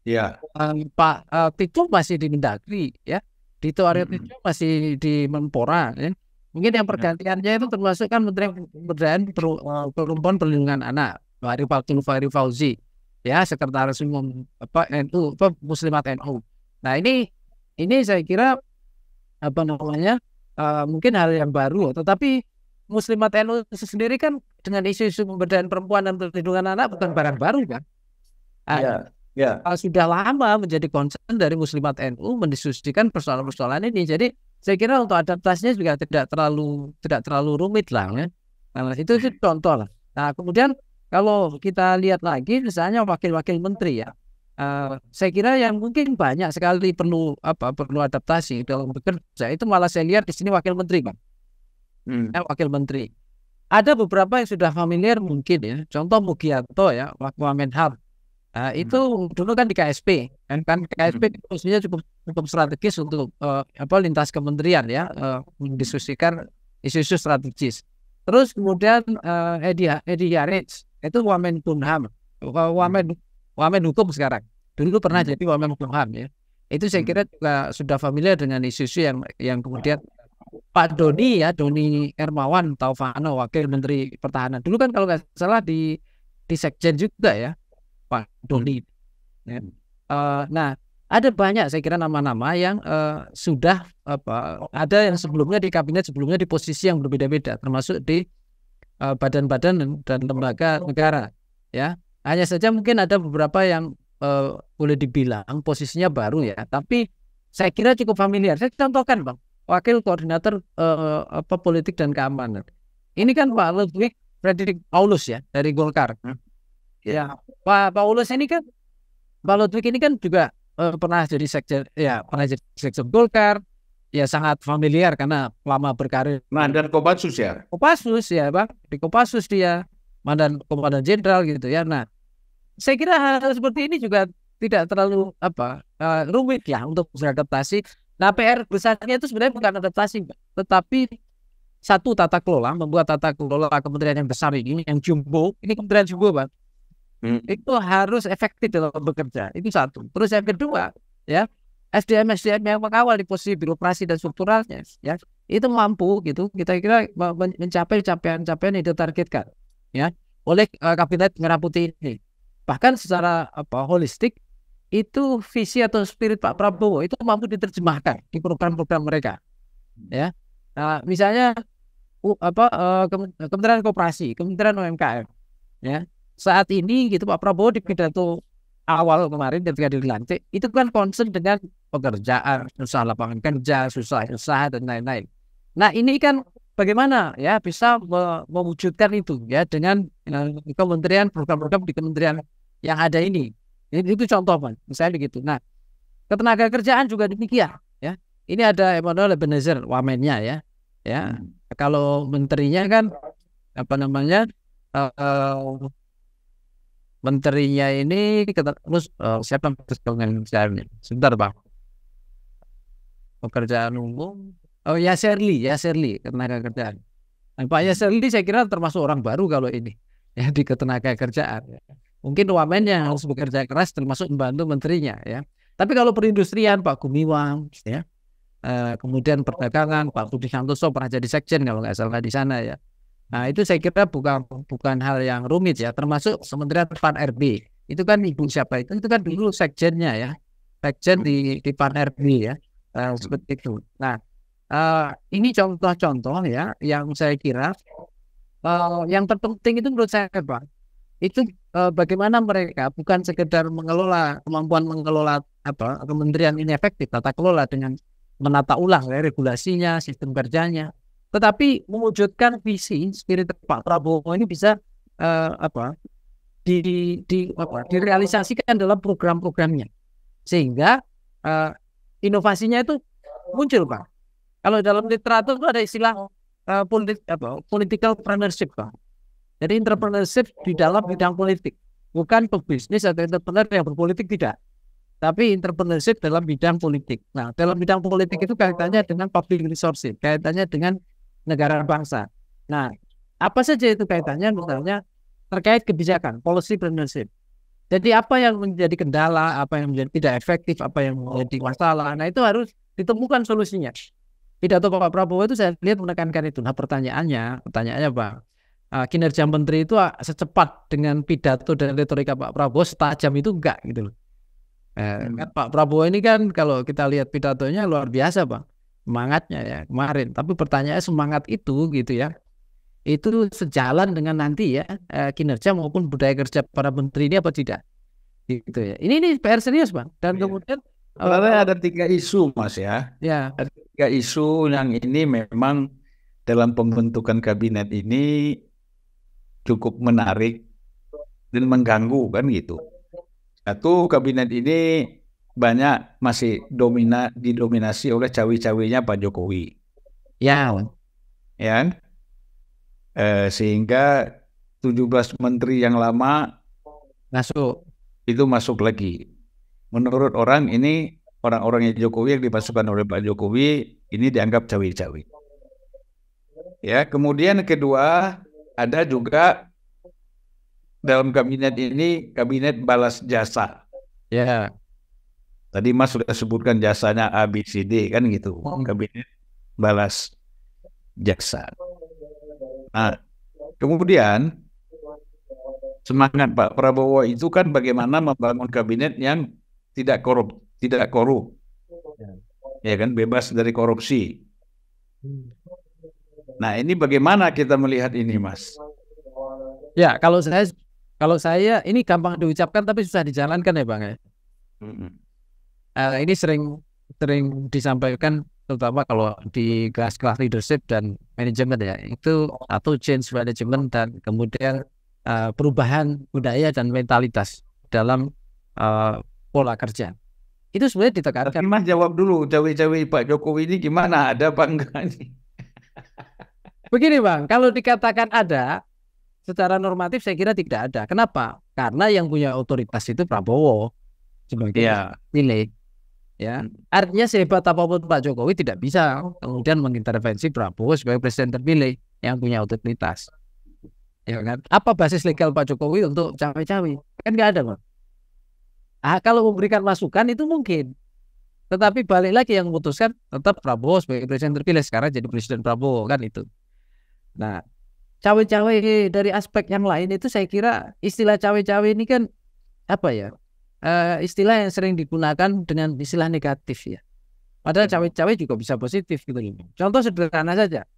Iya. Pak Tito masih di Mendagri ya. Dito Aryo Tejo masih di Menpora ya. Mungkin yang pergantiannya itu termasuk kan Menteri Pemberdayaan Perempuan Perlindungan Anak, Pak Fahri Fauzi. ya sekretaris umum NU, Muslimat NU. Nah ini saya kira mungkin hal yang baru, tetapi Muslimat NU itu sendiri kan dengan isu-isu pemberdayaan perempuan dan perlindungan anak bukan barang baru kan. Sudah lama menjadi concern dari Muslimat NU mendiskusikan persoalan-persoalan ini. Jadi saya kira untuk adaptasinya juga tidak terlalu rumit lah ya. Nah, itu contoh lah. Nah, kemudian kalau kita lihat lagi misalnya wakil-wakil menteri ya. Saya kira yang mungkin banyak sekali perlu adaptasi dalam bekerja itu malah saya lihat di sini wakil menteri kan. Wakil menteri. Ada beberapa yang sudah familiar mungkin ya. Contoh Mugianto ya, Wamenham. Itu dulu kan di KSP, kan KSP posisinya cukup strategis untuk lintas kementerian ya, mendiskusikan isu-isu strategis. Terus kemudian Edi Yarits itu Wamenkumham, Wamen hukum sekarang. Dulu pernah jadi Wamenkumham ya. Itu saya kira juga sudah familiar dengan isu-isu yang kemudian Pak Doni Hermawan Taufano, wakil menteri pertahanan. Dulu kan kalau nggak salah di Sekjen juga ya. Pak Doni. Nah, ada banyak saya kira nama-nama yang sudah ada yang sebelumnya di kabinet sebelumnya di posisi yang berbeda-beda, termasuk di badan-badan dan lembaga negara. Ya, hanya saja mungkin ada beberapa yang boleh dibilang posisinya baru ya, tapi saya kira cukup familiar. Saya contohkan Bang, wakil koordinator politik dan keamanan. Ini kan Pak Ludwig Frederick Paulus ya dari Golkar. Ya, Pak Paulus ini kan, Pak Ludwig ini kan juga pernah jadi sekjen Golkar, ya sangat familiar karena lama berkarir. Mandan Kopassus ya. Kopassus ya Bang, di Kopassus dia mandan komandan jenderal gitu ya. Nah, saya kira hal seperti ini juga tidak terlalu rumit ya untuk beradaptasi. Nah, PR besarnya itu sebenarnya bukan adaptasi, tetapi satu tata kelola, membuat tata kelola kementerian yang besar ini, yang jumbo, ini kementerian jumbo Bang. Itu harus efektif dalam bekerja. Itu satu. Terus yang kedua, ya SDM yang mengawal di posisi birokrasi dan strukturalnya, ya itu mampu gitu. Kita kira mencapai capaian yang ditargetkan, ya oleh kabinet merah putih ini. Bahkan secara holistik itu visi atau spirit Pak Prabowo itu mampu diterjemahkan di program-program mereka, ya. Nah, misalnya Kementerian Koperasi, Kementerian UMKM, ya. Saat ini gitu Pak Prabowo di pidato awal kemarin ketika dilantik itu kan concern dengan pekerjaan, usaha lapangan kerja, usaha dan lain-lain. Nah, ini kan bagaimana ya bisa mewujudkan itu ya dengan kementerian, program-program di kementerian yang ada ini. Itu contoh Pak, misalnya begitu. Nah, ketenaga kerjaan juga demikian ya. Ini ada Emmanuel Ebenezer Wamennya ya. Ya. Kalau menterinya kan menterinya ini terus siapa dengan misalnya sebentar Bang, pekerjaan umum Yasserli ketenaga kerjaan. Nah, Pak Yasserli saya kira termasuk orang baru kalau ini ya di ketenaga kerjaan. Mungkin Wamen yang harus bekerja keras termasuk membantu menterinya ya. Tapi kalau perindustrian Pak Gumiwang ya, kemudian perdagangan Pak Budi Santoso pernah jadi sekjen kalau nggak salah di sana ya. Nah, itu saya kira bukan hal yang rumit ya, termasuk Kementerian Pan RB. Itu kan ibu siapa itu? Itu kan dulu sekjennya ya. Sekjen di Pan RB ya. Seperti itu. Nah, ini contoh-contoh ya yang saya kira yang terpenting itu menurut saya Pak. Itu bagaimana mereka bukan sekedar kemampuan mengelola kementerian ini efektif, tata kelola dengan menata ulang ya, regulasinya, sistem kerjanya, tetapi mewujudkan visi spirit Pak Prabowo ini bisa direalisasikan dalam program-programnya sehingga inovasinya itu muncul Pak. Kalau dalam literatur itu ada istilah political entrepreneurship Pak. Jadi entrepreneurship di dalam bidang politik, bukan pebisnis atau entrepreneur yang berpolitik tidak, tapi entrepreneurship dalam bidang politik. Nah, dalam bidang politik itu kaitannya dengan public resources, kaitannya dengan negara bangsa. Nah, apa saja itu kaitannya? Misalnya terkait kebijakan, policy partnership. Jadi apa yang menjadi kendala, apa yang menjadi tidak efektif, apa yang menjadi masalah. Nah, itu harus ditemukan solusinya. Pidato Pak Prabowo itu saya lihat menekankan itu. Nah, pertanyaannya Bang, kinerja menteri itu secepat dengan pidato dan retorika Pak Prabowo, setajam itu enggak gitu loh. Kan Pak Prabowo ini kan kalau kita lihat pidatonya luar biasa Bang, semangatnya ya kemarin. Tapi pertanyaannya semangat itu gitu ya, itu sejalan dengan nanti ya kinerja maupun budaya kerja para menteri ini apa tidak? Gitu ya. Ini PR serius Bang. Dan kemudian sebenarnya ada 3 isu Mas ya. Ya. Ada 3 isu yang ini memang dalam pembentukan kabinet ini cukup menarik dan mengganggu kan gitu. Satu, kabinet ini banyak masih didominasi oleh cawe-cawenya Pak Jokowi. Ya. Ya. Sehingga 17 menteri yang lama itu masuk lagi. Menurut orang ini orang-orangnya Jokowi yang dimasukkan oleh Pak Jokowi ini dianggap cawe-cawe. Ya, kemudian kedua ada juga dalam kabinet ini kabinet balas jasa. Ya. Tadi Mas sudah sebutkan jasanya A, B, C, D kan gitu. Kabinet balas jasa. Nah, kemudian semangat Pak Prabowo itu kan bagaimana membangun kabinet yang tidak korup, ya kan, bebas dari korupsi. Nah, ini bagaimana kita melihat ini, Mas? Ya, kalau saya ini gampang diucapkan tapi susah dijalankan ya Bang ya. Ini sering disampaikan terutama kalau di kelas-kelas leadership dan manajemen ya, itu atau change management dan kemudian perubahan budaya dan mentalitas dalam pola kerja. Itu sebenarnya ditekankan. Tapi Mas jawab dulu, cawe-cawe Pak Jokowi ini gimana? Ada apa enggak nih? Begini Bang, kalau dikatakan ada, secara normatif saya kira tidak ada. Kenapa? Karena yang punya otoritas itu Prabowo sebagai pilih. Ya, artinya sehebat apapun Pak Jokowi tidak bisa kemudian mengintervensi Prabowo sebagai presiden terpilih yang punya otoritas. Ya kan? Apa basis legal Pak Jokowi untuk cawe-cawe? Kan nggak ada Bang. Kalau memberikan masukan itu mungkin, tetapi balik lagi yang memutuskan tetap Prabowo sebagai presiden terpilih, sekarang jadi presiden Prabowo kan itu. Nah, cawe-cawe dari aspek yang lain itu saya kira istilah cawe-cawe ini kan apa ya? Istilah yang sering digunakan dengan istilah negatif ya. Padahal cawe-cawe juga bisa positif gitu. Contoh sederhana saja.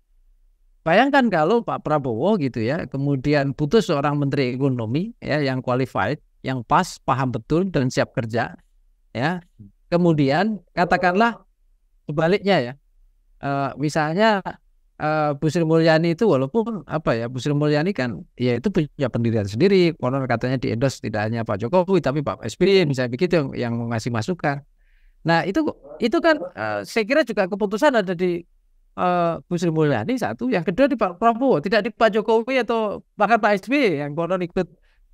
Bayangkan kalau Pak Prabowo gitu ya, kemudian butuh seorang menteri ekonomi ya yang qualified, yang pas, paham betul dan siap kerja ya. Kemudian katakanlah sebaliknya ya. Misalnya Bu Sri Mulyani itu walaupun Bu Sri Mulyani kan ya itu punya pendirian sendiri, konon katanya di-endorse tidak hanya Pak Jokowi tapi Pak SBY misalnya begitu yang ngasih masukan. Nah, itu kan saya kira juga keputusan ada di Bu Sri Mulyani satu, yang kedua di Pak Prabowo, tidak di Pak Jokowi atau bahkan Pak SBY yang konon ikut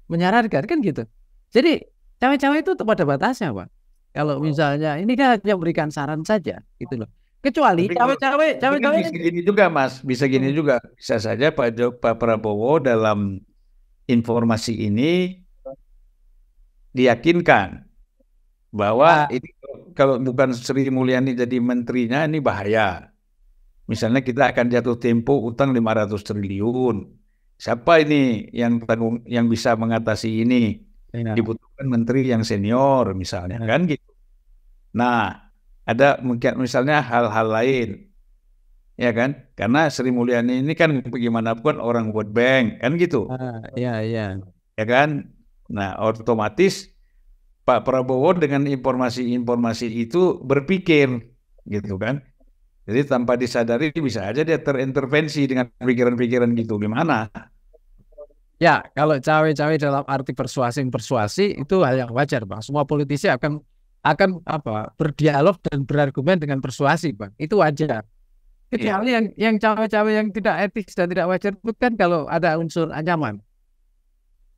menyarankan kan gitu. Jadi cawe-cawe itu pada batasnya, Pak. Kalau misalnya ini kan hanya memberikan saran saja gitu loh. Kecuali cawe-cawe bisa gini juga Mas, bisa gini juga. Bisa saja Pak Prabowo dalam informasi ini diyakinkan bahwa ini kalau bukan Sri Mulyani jadi menterinya ini bahaya. Misalnya kita akan jatuh tempo utang 500 triliun. Siapa ini yang bisa mengatasi ini? Dibutuhkan menteri yang senior misalnya kan gitu. Nah, ada mungkin misalnya hal-hal lain, ya kan? Karena Sri Mulyani ini kan bagaimanapun orang World Bank, kan gitu. Ya kan? Nah, otomatis Pak Prabowo dengan informasi-informasi itu berpikir, gitu kan? Jadi tanpa disadari bisa aja dia terintervensi dengan pikiran-pikiran gitu. Gimana? Ya, kalau cawe-cawe dalam arti persuasi itu hal yang wajar, Bang. Semua politisi akan berdialog dan berargumen dengan persuasi, Bang. Itu wajar. Kecuali yang cawe-cawe yang tidak etis dan tidak wajar itu kan kalau ada unsur ancaman.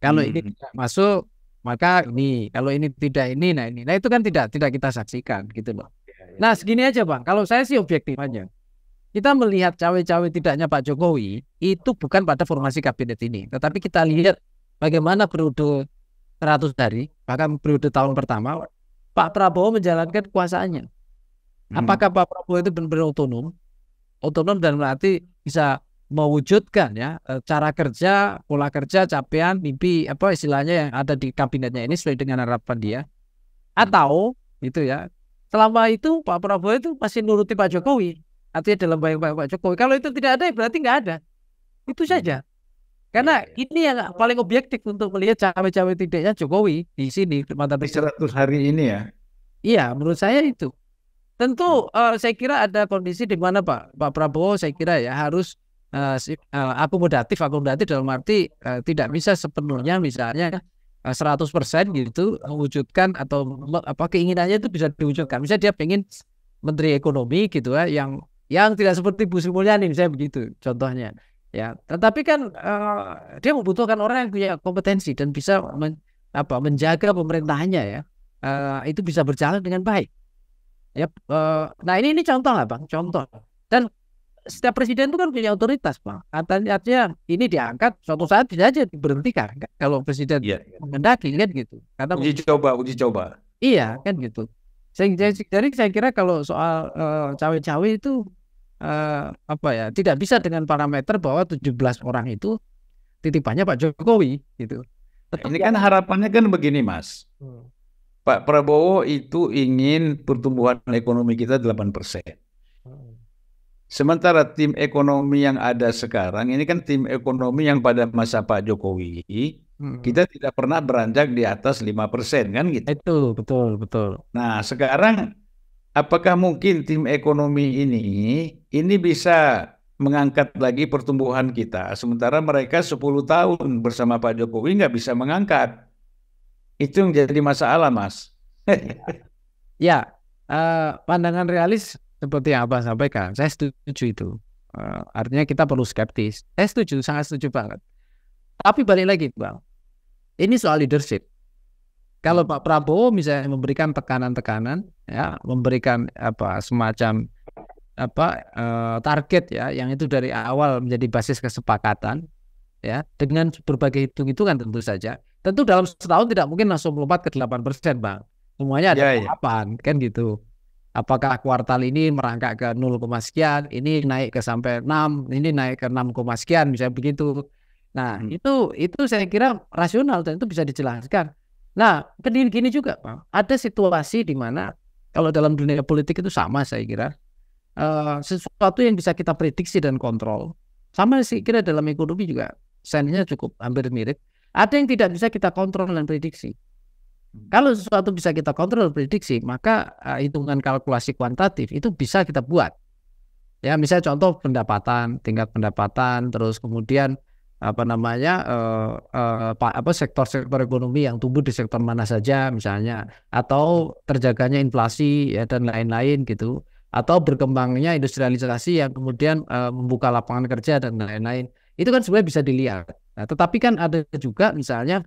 Kalau ini tidak masuk, maka ini. Kalau ini tidak ini, nah ini. Nah itu kan tidak kita saksikan gitu loh. Nah segini aja Bang, kalau saya sih objektif aja. Kita melihat cawe-cawe tidaknya Pak Jokowi itu bukan pada formasi kabinet ini, tetapi kita lihat bagaimana periode 100 hari, bahkan periode tahun pertama Pak Prabowo menjalankan kekuasaannya. Apakah Pak Prabowo itu benar-benar otonom dan berarti bisa mewujudkan ya cara kerja, pola kerja, capaian, mimpi apa istilahnya yang ada di kabinetnya ini sesuai dengan harapan dia. Atau itu ya selama itu Pak Prabowo itu masih nuruti Pak Jokowi, artinya dalam bayang-bayang Pak Jokowi. Kalau itu tidak ada berarti nggak ada, itu saja. Karena ini yang paling objektif untuk melihat cawe-cawe tidaknya Jokowi di sini mantan Di 100 hari ini ya. Iya, menurut saya itu. Tentu saya kira ada kondisi di mana Pak Prabowo saya kira ya harus akomodatif dalam arti tidak bisa sepenuhnya misalnya 100% gitu mewujudkan atau keinginannya itu bisa diwujudkan. Misalnya dia pengen Menteri Ekonomi gitu ya yang tidak seperti Bu Sri Mulyani misalnya begitu contohnya. Ya, tetapi kan dia membutuhkan orang yang punya kompetensi dan bisa menjaga pemerintahannya ya. Itu bisa berjalan dengan baik. Ya, nah ini contoh lah Bang, contoh. Dan setiap presiden itu kan punya otoritas Bang. Artinya ini diangkat suatu saat bisa aja diberhentikan kalau presiden menghendaki kan gitu. Karena uji coba. Iya kan gitu. Jadi saya kira kalau soal cawe-cawe itu tidak bisa dengan parameter bahwa 17 orang itu titipannya Pak Jokowi gitu. Ini kan harapannya kan begini Mas. Pak Prabowo itu ingin pertumbuhan ekonomi kita 8%. Sementara tim ekonomi yang ada sekarang, ini kan tim ekonomi yang pada masa Pak Jokowi, kita tidak pernah beranjak di atas 5% kan gitu. Itu betul. Nah sekarang apakah mungkin tim ekonomi ini bisa mengangkat lagi pertumbuhan kita, sementara mereka 10 tahun bersama Pak Jokowi nggak bisa mengangkat? Itu yang jadi masalah, Mas. Ya, pandangan realis seperti yang Abang sampaikan, saya setuju itu. Artinya kita perlu skeptis. Saya setuju, sangat setuju banget. Tapi balik lagi, Bang. Ini soal leadership. Kalau Pak Prabowo misalnya memberikan tekanan-tekanan, ya, memberikan semacam target ya, yang itu dari awal menjadi basis kesepakatan, ya, dengan berbagai hitung-hitungan tentu saja. Tentu dalam setahun tidak mungkin langsung melompat ke 8%, Bang. Semuanya ada tahapan, kan gitu. Apakah kuartal ini merangkak ke 0, sekian, ini naik ke sampai 6, ini naik ke 6, sekian, misalnya begitu. Nah, itu saya kira rasional dan itu bisa dijelaskan. Nah, gini juga, Bang. Ada situasi di mana kalau dalam dunia politik itu sama saya kira. Sesuatu yang bisa kita prediksi dan kontrol. Sama saya kira dalam ekonomi juga sennya cukup hampir mirip. Ada yang tidak bisa kita kontrol dan prediksi. Kalau sesuatu bisa kita kontrol dan prediksi, maka hitungan kalkulasi kuantitatif itu bisa kita buat. Ya, misalnya contoh tingkat pendapatan, terus kemudian sektor-sektor ekonomi yang tumbuh di sektor mana saja misalnya, atau terjaganya inflasi ya dan lain-lain gitu, atau berkembangnya industrialisasi yang kemudian membuka lapangan kerja dan lain-lain. Itu kan sebenarnya bisa dilihat. Nah, tetapi kan ada juga misalnya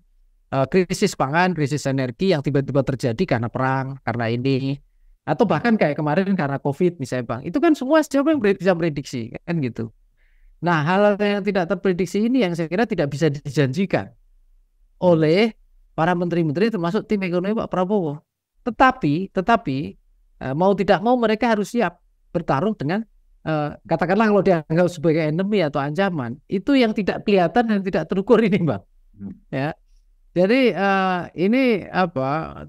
krisis pangan, krisis energi yang tiba-tiba terjadi karena perang, karena ini, atau bahkan kayak kemarin karena COVID misalnya Bang. Itu kan semua siapa yang bisa prediksi kan gitu. Nah, hal yang tidak terprediksi ini yang saya kira tidak bisa dijanjikan oleh para menteri-menteri termasuk tim ekonomi Pak Prabowo. Tetapi mau tidak mau mereka harus siap bertarung dengan katakanlah kalau dianggap sebagai enemy atau ancaman, itu yang tidak kelihatan dan tidak terukur ini, Bang. Ya. Jadi ini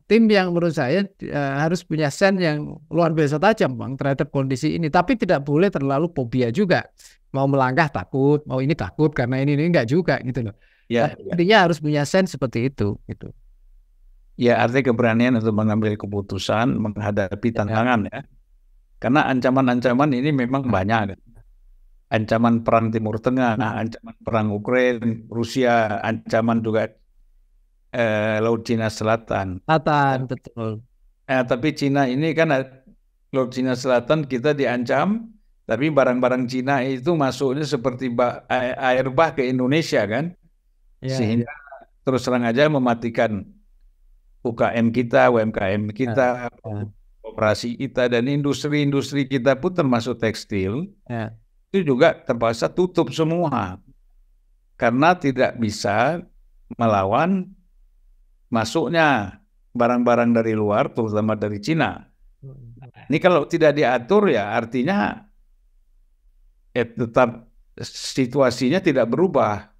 tim yang menurut saya harus punya sense yang luar biasa tajam, Bang, terhadap kondisi ini. Tapi tidak boleh terlalu fobia juga. Mau melangkah takut, mau ini takut karena ini enggak juga gitu loh. Ya, intinya harus punya sense seperti itu gitu. Ya, artinya keberanian untuk mengambil keputusan menghadapi tantangan ya. Karena ancaman-ancaman ini memang banyak. Ancaman perang Timur Tengah, ancaman perang Ukraina, Rusia, ancaman juga Laut Cina Selatan. Betul. Tapi Cina ini kan Laut Cina Selatan kita diancam, tapi barang-barang Cina itu masuknya seperti air bah ke Indonesia kan, sehingga terus terang aja mematikan UKM kita, UMKM kita, operasi kita, dan industri-industri kita pun termasuk tekstil, itu juga terpaksa tutup semua karena tidak bisa melawan masuknya barang-barang dari luar, terutama dari Cina. Ini kalau tidak diatur ya artinya tetap situasinya tidak berubah.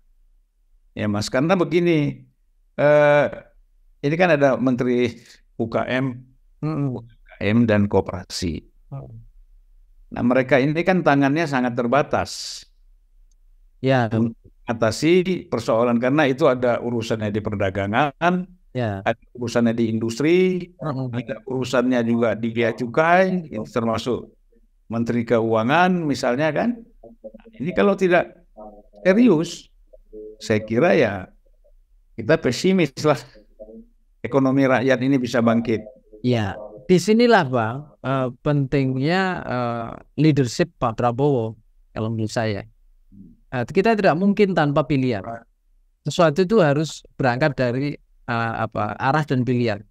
Ya Mas, karena begini, eh, ini kan ada Menteri UKM, UKM dan Koperasi. Nah, mereka ini kan tangannya sangat terbatas. Ya, Atasi persoalan karena itu ada urusannya di perdagangan, ya. ada urusannya di industri, ada urusannya juga di bea cukai, itu termasuk Menteri Keuangan misalnya kan. Ini kalau tidak serius, saya kira ya kita pesimis lah ekonomi rakyat ini bisa bangkit. Ya, disinilah Bang pentingnya leadership Pak Prabowo kalau menurut saya. Kita tidak mungkin tanpa pilihan. Sesuatu itu harus berangkat dari arah dan pilihan.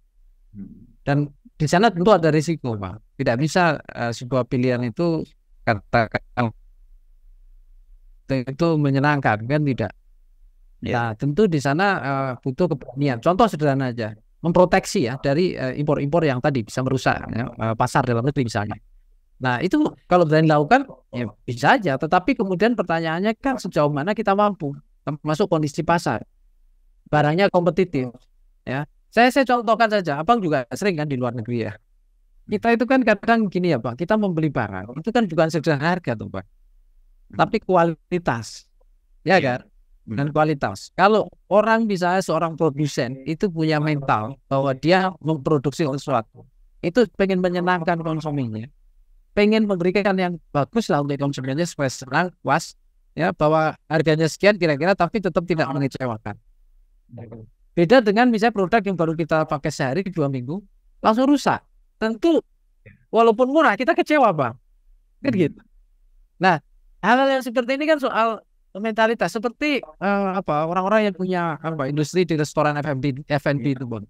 Dan di sana tentu ada risiko, Pak. Tidak bisa sebuah pilihan itu katakan itu menyenangkan, kan tidak. Nah, tentu di sana butuh keberanian. Contoh sederhana aja, memproteksi ya dari impor-impor yang tadi bisa merusak pasar dalam negeri misalnya. Nah, itu kalau berani dilakukan ya bisa aja, tetapi kemudian pertanyaannya kan sejauh mana kita mampu, termasuk kondisi pasar. Barangnya kompetitif ya. Saya contohkan saja, Abang juga sering kan di luar negeri ya. Kita itu kan kadang gini ya, Pak, kita membeli barang, itu kan bukan sekedar harga tuh, Pak. Tapi kualitas. Ya kan? Dan kualitas. Kalau orang misalnya seorang produsen itu punya mental bahwa dia memproduksi sesuatu, itu pengen menyenangkan konsumennya, pengen memberikan yang bagus lah untuk konsumennya supaya senang, puas, ya bahwa harganya sekian kira-kira tapi tetap tidak mengecewakan. Beda dengan misalnya produk yang baru kita pakai sehari 2 minggu langsung rusak. Tentu walaupun murah kita kecewa, Bang. Kan gitu. Nah, hal-hal yang seperti ini kan soal mentalitas, seperti orang-orang yang punya industri di restoran F&B itu, Bang.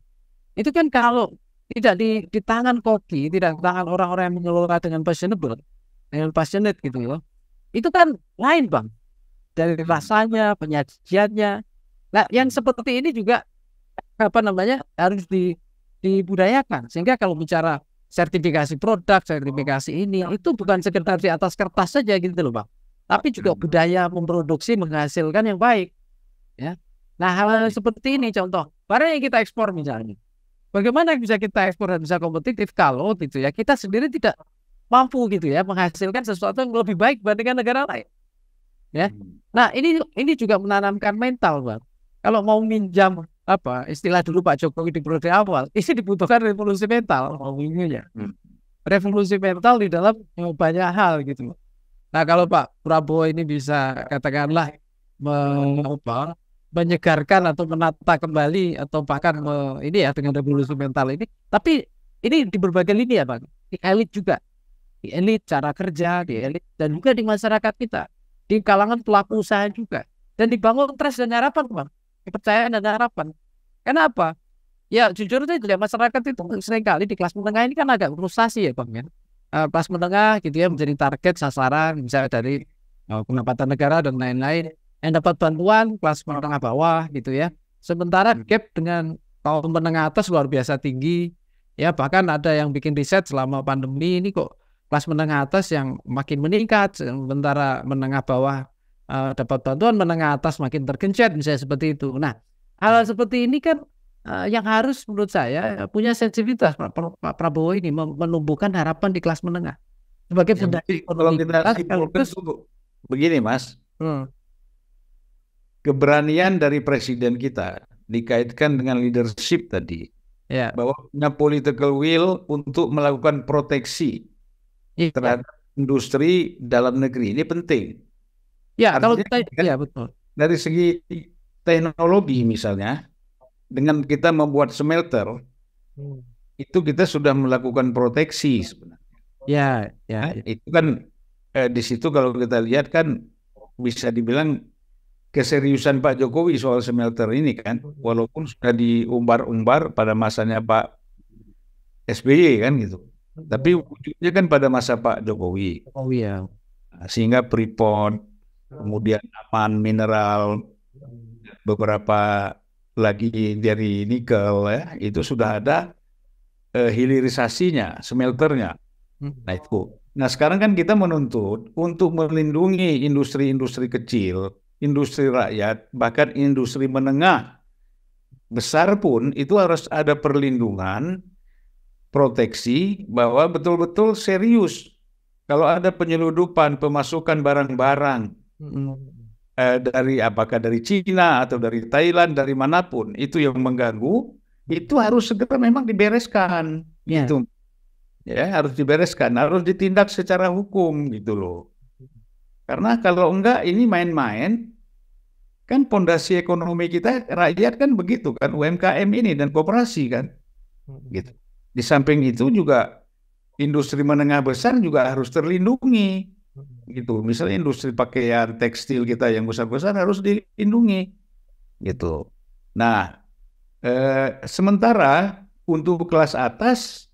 Itu kan kalau tidak di tangan koki, tidak di tangan orang-orang yang mengelola dengan passionate gitu ya. Itu kan lain, Bang. Dari rasanya, penyajiannya. Nah, yang seperti ini juga harus dibudayakan. Sehingga kalau bicara sertifikasi produk, sertifikasi ini itu bukan sekedar di atas kertas saja gitu loh, Bang. Tapi juga budaya memproduksi menghasilkan yang baik. Ya. Nah, hal-hal seperti ini contoh. Barang yang kita ekspor misalnya. Bagaimana bisa kita ekspor dan bisa kompetitif kalau gitu ya kita sendiri tidak mampu gitu ya menghasilkan sesuatu yang lebih baik dibandingkan negara lain. Ya. Nah, ini juga menanamkan mental, Bang. Kalau mau minjam istilah dulu Pak Jokowi di periode awal, ini dibutuhkan revolusi mental, revolusi mental di dalam banyak hal gitu. Nah, kalau Pak Prabowo ini bisa katakanlah menyegarkan atau menata kembali atau bahkan ini ya dengan revolusi mental ini, tapi ini di berbagai lini ya, Bang. Di elit juga, di elit cara kerja, di elit dan juga di masyarakat kita, di kalangan pelaku usaha juga, dan dibangun trust dan harapan, Bang. Kepercayaan dan harapan. Kenapa? Ya jujur saja masyarakat itu seringkali di kelas menengah ini kan agak frustasi ya, Bang ya. Kelas menengah gitu ya menjadi target sasaran misalnya dari pendapatan negara dan lain-lain. Yang dapat bantuan kelas menengah bawah gitu ya. Sementara gap dengan kaum menengah atas luar biasa tinggi. Ya bahkan ada yang bikin riset selama pandemi ini kok kelas menengah atas yang makin meningkat, sementara menengah bawah dapat bantuan, menengah atas makin tergencet misalnya seperti itu. Nah, hal seperti ini kan yang harus menurut saya punya sensitivitas Pak Prabowo ini menumbuhkan harapan di kelas menengah. Sebagai kalau kita simpulkan begini, Mas. Keberanian dari presiden kita dikaitkan dengan leadership tadi. Ya. Bahwa punya political will untuk melakukan proteksi terhadap industri dalam negeri. Ini penting. Ya, artinya, kalau kita ya betul. Dari segi teknologi misalnya, dengan kita membuat smelter, itu kita sudah melakukan proteksi sebenarnya. Ya. Nah, itu kan di situ kalau kita lihat kan bisa dibilang keseriusan Pak Jokowi soal smelter ini kan, walaupun sudah diumbar-umbar pada masanya Pak SBY kan gitu. Tapi wujudnya kan pada masa Pak Jokowi. Oh iya. Sehingga Freeport, kemudian Aman Mineral, beberapa lagi dari nikel ya, itu sudah ada hilirisasinya, smelternya. Nah itu. Nah, sekarang kan kita menuntut untuk melindungi industri-industri kecil, industri rakyat, bahkan industri menengah besar pun itu harus ada perlindungan, proteksi bahwa betul-betul serius. Kalau ada penyeludupan, pemasukan barang-barang dari apakah dari Cina atau dari Thailand, dari manapun itu yang mengganggu, itu harus segera memang dibereskan, Ya. gitu. Ya, harus dibereskan, harus ditindak secara hukum gitu loh. Karena kalau enggak ini main-main, kan pondasi ekonomi kita rakyat kan begitu kan, UMKM ini dan koperasi kan, gitu. Di samping itu juga industri menengah besar juga harus terlindungi, gitu. Misalnya industri pakaian, tekstil kita yang besar-besar harus dilindungi, gitu. Nah, sementara untuk kelas atas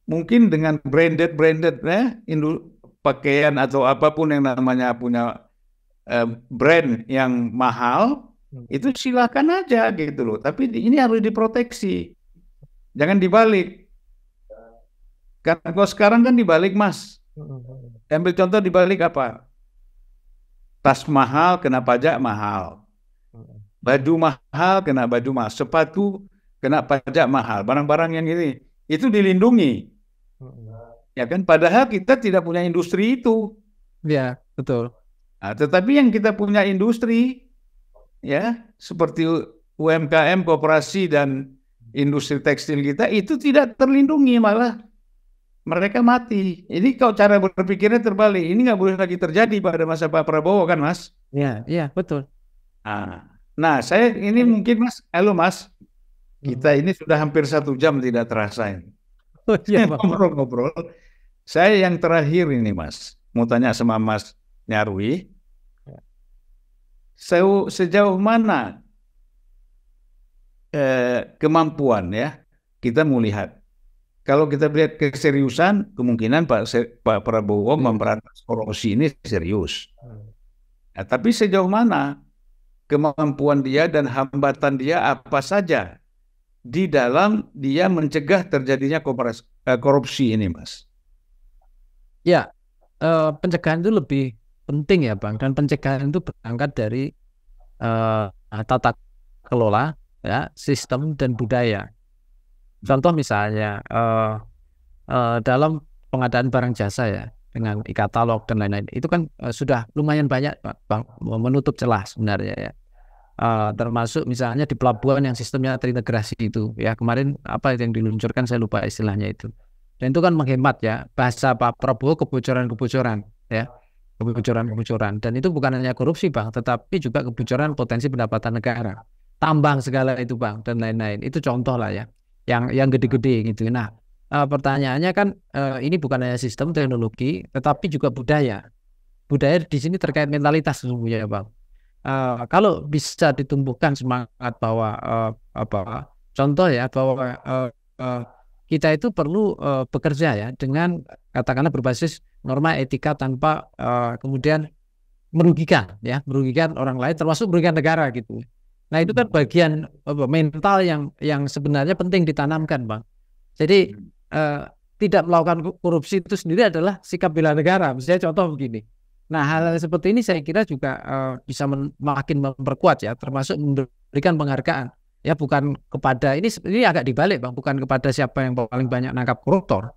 mungkin dengan branded ya, pakaian atau apapun yang namanya punya brand yang mahal, itu silakan aja gitu loh. Tapi ini harus diproteksi, jangan dibalik. Karena kalau sekarang kan dibalik, Mas. Ambil contoh dibalik apa? Tas mahal kena pajak mahal, baju mahal kena baju mahal, sepatu kena pajak mahal, barang-barang yang ini itu dilindungi. Ya kan, padahal kita tidak punya industri itu. Ya, betul. Nah, tetapi yang kita punya industri, ya, seperti UMKM, koperasi dan industri tekstil kita itu tidak terlindungi, malah mereka mati. Ini kalau cara berpikirnya terbalik, ini nggak boleh lagi terjadi pada masa Pak Prabowo kan, Mas? Ya, ya, betul. Nah, saya ini mungkin Mas, halo Mas, kita ini sudah hampir 1 jam tidak terasa ini. Oh iya, Bang. Ngobrol-ngobrol. Saya yang terakhir ini Mas, mau tanya sama Mas Nyarwi, sejauh mana kemampuan ya kita melihat. Kalau kita lihat keseriusan, kemungkinan Pak Prabowo memberantas korupsi ini serius. Nah, tapi sejauh mana kemampuan dia dan hambatan dia apa saja di dalam dia mencegah terjadinya korupsi ini, Mas? Ya, pencegahan itu lebih penting ya, Bang. Dan pencegahan itu berangkat dari tata kelola, ya, sistem dan budaya. Contoh misalnya dalam pengadaan barang jasa ya, dengan e-katalog dan lain-lain, itu kan sudah lumayan banyak, Bang, menutup celah sebenarnya ya. Termasuk misalnya di pelabuhan yang sistemnya terintegrasi itu ya, kemarin apa yang diluncurkan saya lupa istilahnya itu, dan itu kan menghemat ya, bahasa Pak Prabowo kebocoran ya, kebocoran, dan itu bukan hanya korupsi, Bang, tetapi juga kebocoran potensi pendapatan negara, tambang segala itu, Bang, dan lain-lain. Itu contoh lah ya, yang gede-gede gitu. Nah, pertanyaannya kan ini bukan hanya sistem teknologi tetapi juga budaya di sini terkait mentalitas sesungguhnya ya, Bang. Kalau bisa ditumbuhkan semangat bahwa contoh ya, bahwa kita itu perlu bekerja ya dengan katakanlah berbasis norma etika tanpa kemudian merugikan orang lain, termasuk merugikan negara gitu. Nah, itu kan bagian mental yang sebenarnya penting ditanamkan, Bang. Jadi tidak melakukan korupsi itu sendiri adalah sikap bela negara. Misalnya contoh begini. Nah, hal seperti ini saya kira juga bisa makin memperkuat ya, termasuk memberikan penghargaan ya, bukan kepada ini agak dibalik, Bang, bukan kepada siapa yang paling banyak nangkap koruptor,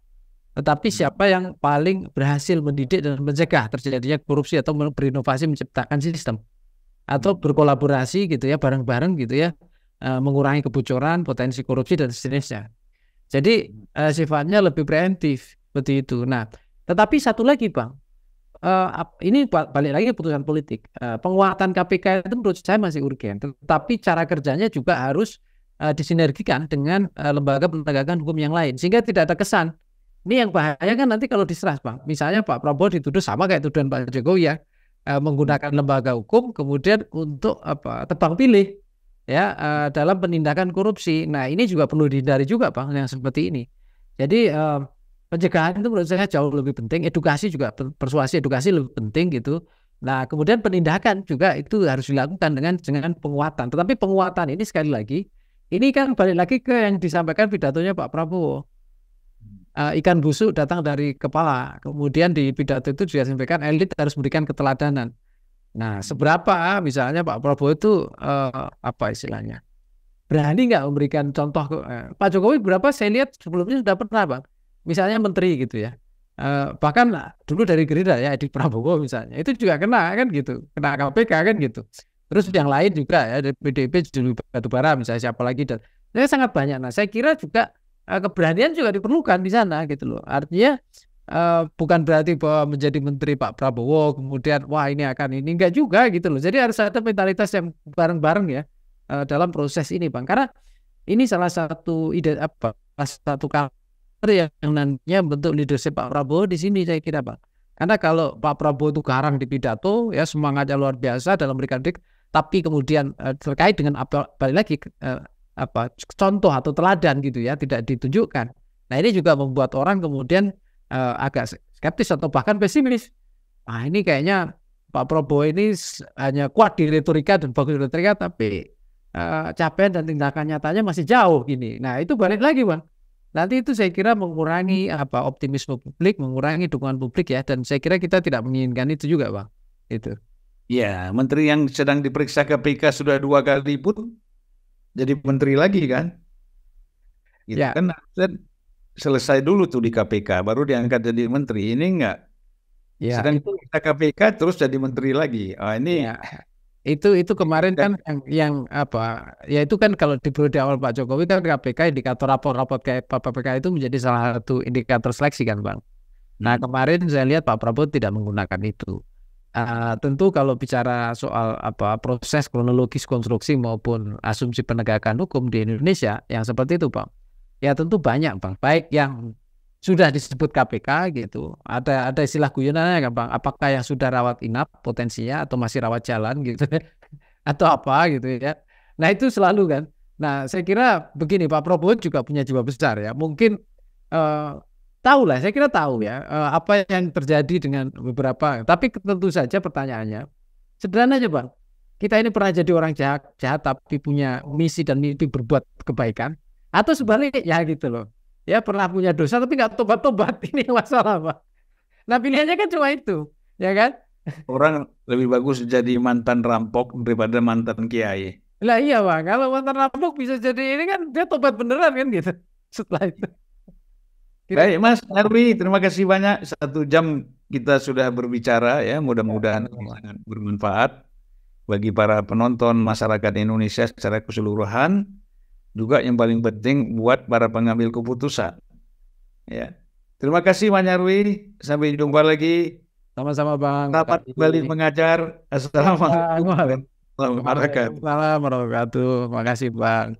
tetapi siapa yang paling berhasil mendidik dan mencegah terjadinya korupsi atau berinovasi menciptakan sistem atau berkolaborasi gitu ya, bareng-bareng gitu ya, mengurangi kebocoran, potensi korupsi dan seterusnya. Jadi sifatnya lebih preventif seperti itu. Nah, tetapi satu lagi, Bang, ini balik lagi keputusan politik. Penguatan KPK itu menurut saya masih urgen, tetapi cara kerjanya juga harus disinergikan dengan lembaga penegakan hukum yang lain, sehingga tidak ada kesan. Ini yang bahaya kan nanti kalau diserah, Bang. Misalnya Pak Prabowo dituduh sama kayak tuduhan Pak Jokowi ya, menggunakan lembaga hukum kemudian untuk tebang pilih ya, dalam penindakan korupsi. Nah, ini juga perlu dihindari juga, Bang, yang seperti ini. Jadi pencegahan itu menurut saya jauh lebih penting, edukasi juga, persuasi edukasi lebih penting gitu. Nah, kemudian penindakan juga itu harus dilakukan dengan penguatan. Tetapi penguatan ini sekali lagi, ini kan balik lagi ke yang disampaikan pidatonya Pak Prabowo. ikan busuk datang dari kepala. Kemudian di pidato itu disampaikan elit harus memberikan keteladanan. Nah, seberapa misalnya Pak Prabowo itu apa istilahnya? Berani nggak memberikan contoh Pak Jokowi berapa saya lihat sebelumnya sudah pernah Bang. Misalnya menteri gitu ya. Bahkan dulu dari Gerindra ya Edi Prabowo misalnya. Itu juga kena kan gitu. Kena KPK kan gitu. Terus yang lain juga ya dari PDIP dulu Batubara misalnya siapa lagi dan sangat banyak. Nah, saya kira juga keberanian juga diperlukan di sana gitu loh. Artinya bukan berarti bahwa menjadi menteri Pak Prabowo kemudian wah ini akan ini enggak juga gitu loh. Jadi harus ada mentalitas yang bareng-bareng ya dalam proses ini Bang. Karena ini salah satu ide salah satu karakter yang nantinya bentuk leadership Pak Prabowo di sini saya kira Bang. Karena kalau Pak Prabowo itu garang di pidato ya semangatnya luar biasa dalam memberikan tapi kemudian terkait dengan balik lagi contoh atau teladan gitu ya tidak ditunjukkan. Nah, ini juga membuat orang kemudian agak skeptis atau bahkan pesimis. Nah, ini kayaknya Pak Prabowo ini hanya kuat di retorika dan bagus di retorika, tapi capaian dan tindakan nyatanya masih jauh gini. Nah, itu balik lagi Bang. Nanti itu saya kira mengurangi optimisme publik, mengurangi dukungan publik ya, dan saya kira kita tidak menginginkan itu juga Bang. Itu. Ya, menteri yang sedang diperiksa KPK sudah 2 kali pun jadi menteri lagi kan? Gitu Ya. kan selesai dulu tuh di KPK baru diangkat jadi menteri. Ini enggak. Ya, sedang diperiksa KPK terus jadi menteri lagi. Ini ya. Itu kemarin kan yang ya itu kan kalau di periode awal Pak Jokowi kan KPK indikator rapor-rapor kayak KPK itu menjadi salah satu indikator seleksi kan Bang. Nah, kemarin saya lihat Pak Prabowo tidak menggunakan itu. Tentu kalau bicara soal proses kronologis konstruksi maupun asumsi penegakan hukum di Indonesia yang seperti itu Bang. Ya tentu banyak Bang. Baik yang sudah disebut KPK gitu. Ada istilah guyonannya kan Bang. Apakah yang sudah rawat inap potensinya atau masih rawat jalan gitu atau apa gitu ya. Nah, itu selalu kan. Nah, saya kira begini, Pak Prabowo juga punya jiwa besar ya. Mungkin tahu lah, saya kira tahu ya apa yang terjadi dengan beberapa. Tapi tentu saja pertanyaannya sederhana aja Bang. Kita ini pernah jadi orang jahat tapi punya misi dan mimpi berbuat kebaikan, atau sebaliknya gitu loh. Ya pernah punya dosa tapi nggak tobat-tobat. Ini masalah Pak. Nah, pilihannya kan cuma itu, ya kan? orang lebih bagus jadi mantan rampok daripada mantan kiai. Lah iya Bang, kalau mantan rampok bisa jadi ini kan dia tobat beneran kan gitu. Setelah itu. Baik Mas Arwi, terima kasih banyak. 1 jam kita sudah berbicara ya. Mudah-mudahan sangat bermanfaat bagi para penonton masyarakat Indonesia secara keseluruhan. Juga yang paling penting buat para pengambil keputusan. Ya. Terima kasih Mas Arwi. Sampai jumpa lagi. Sama-sama Bang. Selamat kembali mengajar. Assalamualaikum warahmatullahi wabarakatuh. Waalaikumsalam warahmatullahi wabarakatuh. Terima kasih Bang.